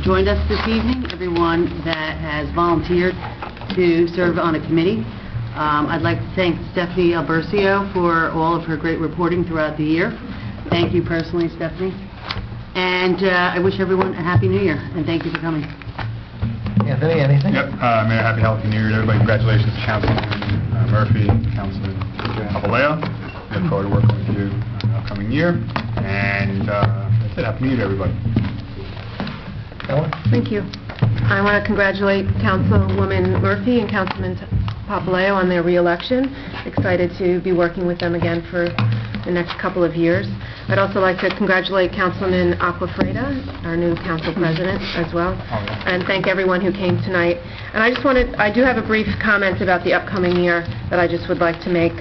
joined us this evening, everyone that has volunteered to serve on a committee. I'd like to thank Stephanie Albercio for all of her great reporting throughout the year. Thank you personally, Stephanie. And I wish everyone a Happy New Year, and thank you for coming. Anthony, anything? Yep, Mayor, happy healthy New Year to everybody. Congratulations to Councilman Murphy, Councilman Papaleo. Look forward to working with you in the upcoming year. And that's it. Happy New Year to everybody. Ellen? Thank you. I want to congratulate Councilwoman Murphy and Councilman Papaleo on their re-election. Excited to be working with them again for the next couple of years. I'd also like to congratulate Councilman Aquafreda, our new council president, as well, and thank everyone who came tonight. And I do have a brief comment about the upcoming year that I just would like to make.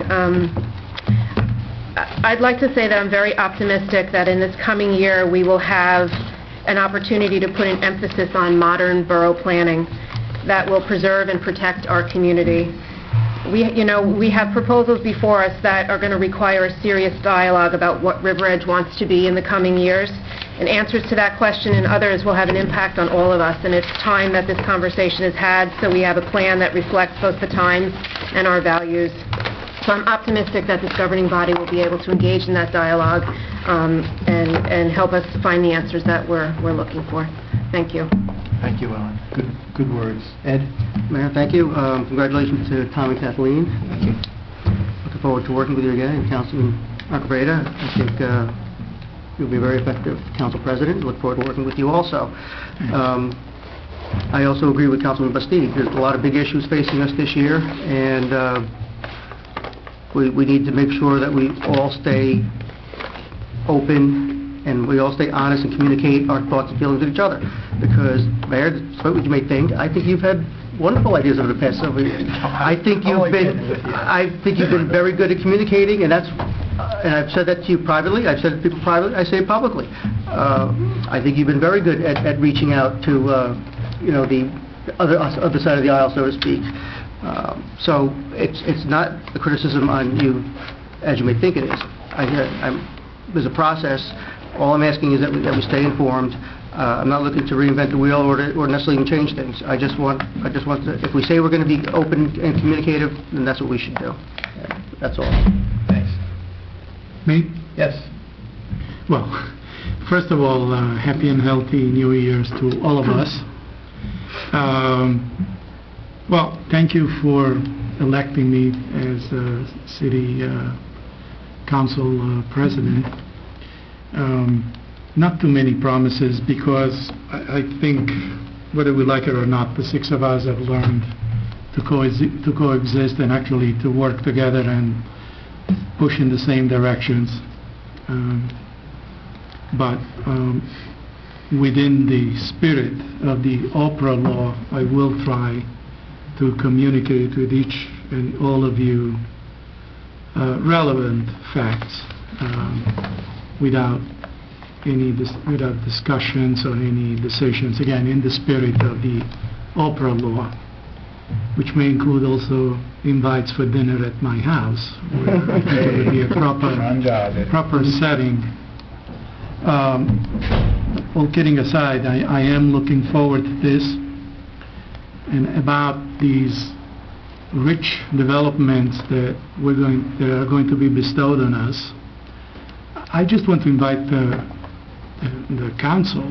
I'd like to say that I'm very optimistic that in this coming year we will have an opportunity to put an emphasis on modern borough planning that will preserve and protect our community. We have proposals before us that are going to require a serious dialogue about what River Edge wants to be in the coming years, and answers to that question and others will have an impact on all of us, and it's time that this conversation is had so we have a plan that reflects both the times and our values. So I'm optimistic that this governing body will be able to engage in that dialogue and help us find the answers that we're looking for. Thank you. Thank you, Ellen. Good words. Ed? Mayor, thank you. Congratulations to Tom and Kathleen. Thank you. Looking forward to working with you again. And Councilman Arcabreda, I think you'll be a very effective council president. Look forward to working with you also. I also agree with Councilman Bastogne. There's a lot of big issues facing us this year, and we need to make sure that we all stay open and we all stay honest and communicate our thoughts and feelings with each other. Because, Mayor, despite what you may think, I think you've had wonderful ideas over the past several years. I think you've been very good at communicating, and I've said that to you privately. I've said it to people privately. I say it publicly. I think you've been very good at reaching out to the other side of the aisle, so to speak. So it's not a criticism on you as you may think it is. There's a process. All I'm asking is that we stay informed. I'm not looking to reinvent the wheel or necessarily even change things. I just want to, if we say we're going to be open and communicative, then that's what we should do. That's all. Thanks. Me? Yes. Well, first of all, happy and healthy New Year's to all of us. Well, thank you for electing me as city council president. Not too many promises, because I think, whether we like it or not, the six of us have learned to coexist and actually to work together and push in the same directions. But within the spirit of the Oprah law, I will try to communicate with each and all of you relevant facts without discussions or any decisions, again, in the spirit of the Oprah law, which may include also invites for dinner at my house, where I think it would be a proper setting. All kidding aside, I am looking forward to this, and about these rich developments that are going to be bestowed on us. I just want to invite the council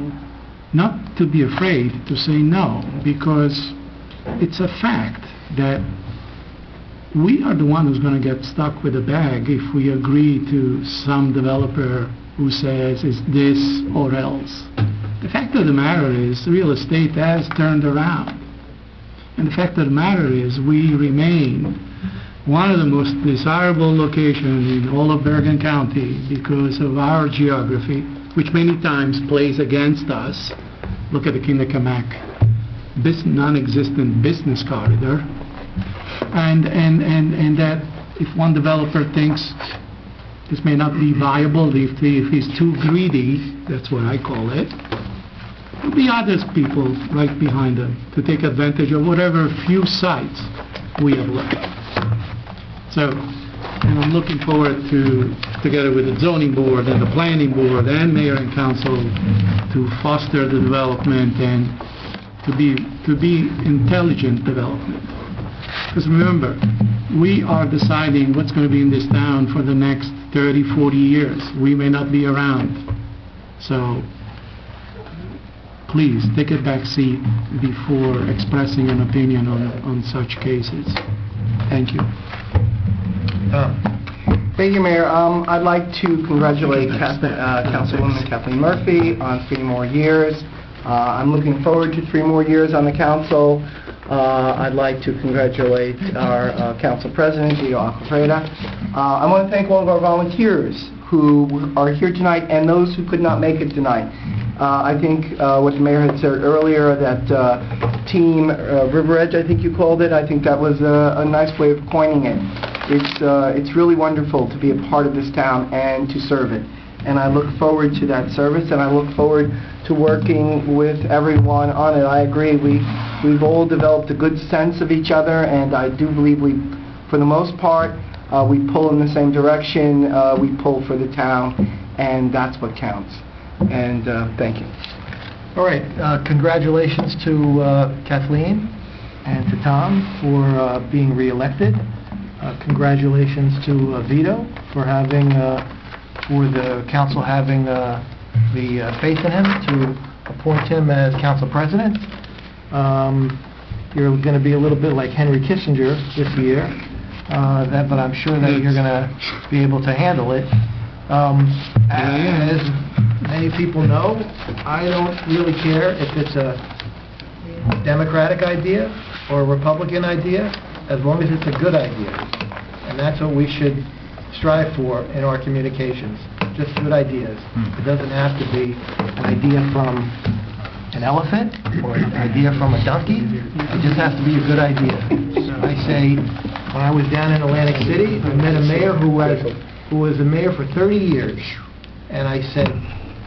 not to be afraid to say no, because it's a fact that we are the one who's going to get stuck with a bag if we agree to some developer who says it's this or else. The fact of the matter is, real estate has turned around. And the fact of the matter is, we remain one of the most desirable locations in all of Bergen County because of our geography, which many times plays against us. Look at the Kinnekamak non-existent business corridor. And that if one developer thinks this may not be viable, if he's too greedy, that's what I call it, there'll be other people right behind him to take advantage of whatever few sites we have left. So, and I'm looking forward to, together with the zoning board and the planning board and mayor and council, to foster the development and to be intelligent development. Because remember, we are deciding what's going to be in this town for the next 30, 40 years. We may not be around. So please take a back seat before expressing an opinion on such cases. Thank you. Thank you, Mayor. I'd like to congratulate Councilwoman Kathleen Murphy on 3 more years. I'm looking forward to 3 more years on the council. I'd like to congratulate our council president, Gio Acquafreda. I want to thank all of our volunteers who are here tonight and those who could not make it tonight. I think what the mayor had said earlier, that Team River Edge, I think you called it, I think that was a nice way of coining it. It's really wonderful to be a part of this town and to serve it. And I look forward to that service, and I look forward to working with everyone on it. I agree, we've all developed a good sense of each other, and I do believe for the most part, we pull in the same direction, we pull for the town, and that's what counts. And thank you. All right, congratulations to Kathleen and to Tom for being re-elected. Congratulations to Vito for the council having the faith in him to appoint him as council president. You're going to be a little bit like Henry Kissinger this year, but I'm sure that you're going to be able to handle it. As many people know, I don't really care if it's a Democratic idea or a Republican idea, as long as it's a good idea. And that's what we should strive for in our communications, just good ideas. It doesn't have to be an idea from an elephant or an idea from a donkey. It just has to be a good idea. I say, when I was down in Atlantic City, I met a mayor who was a mayor for 30 years, and I said,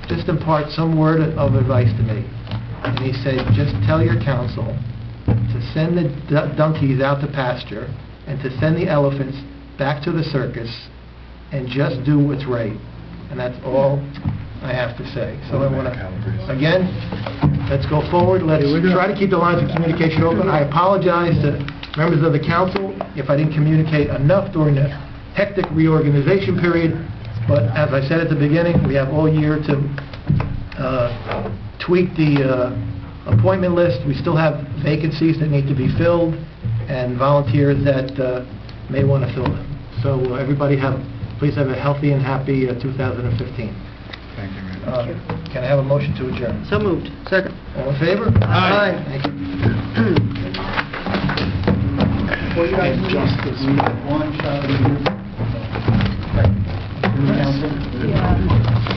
just impart some word of advice to me. And he said, just tell your council to send the donkeys out to pasture and to send the elephants back to the circus and just do what's right. And that's all I have to say. So I want to, again, let's go forward. Let's try to keep the lines of communication open. I apologize to members of the council if I didn't communicate enough during the hectic reorganization period. But as I said at the beginning, we have all year to tweak the appointment list. We still have vacancies that need to be filled, and volunteers that may want to fill them. So everybody please have a healthy and happy 2015. Thank you, Mayor. Can I have a motion to adjourn? So moved. Second. All in favor? Aye. Thank you. Before you guys leave, we have one shot of the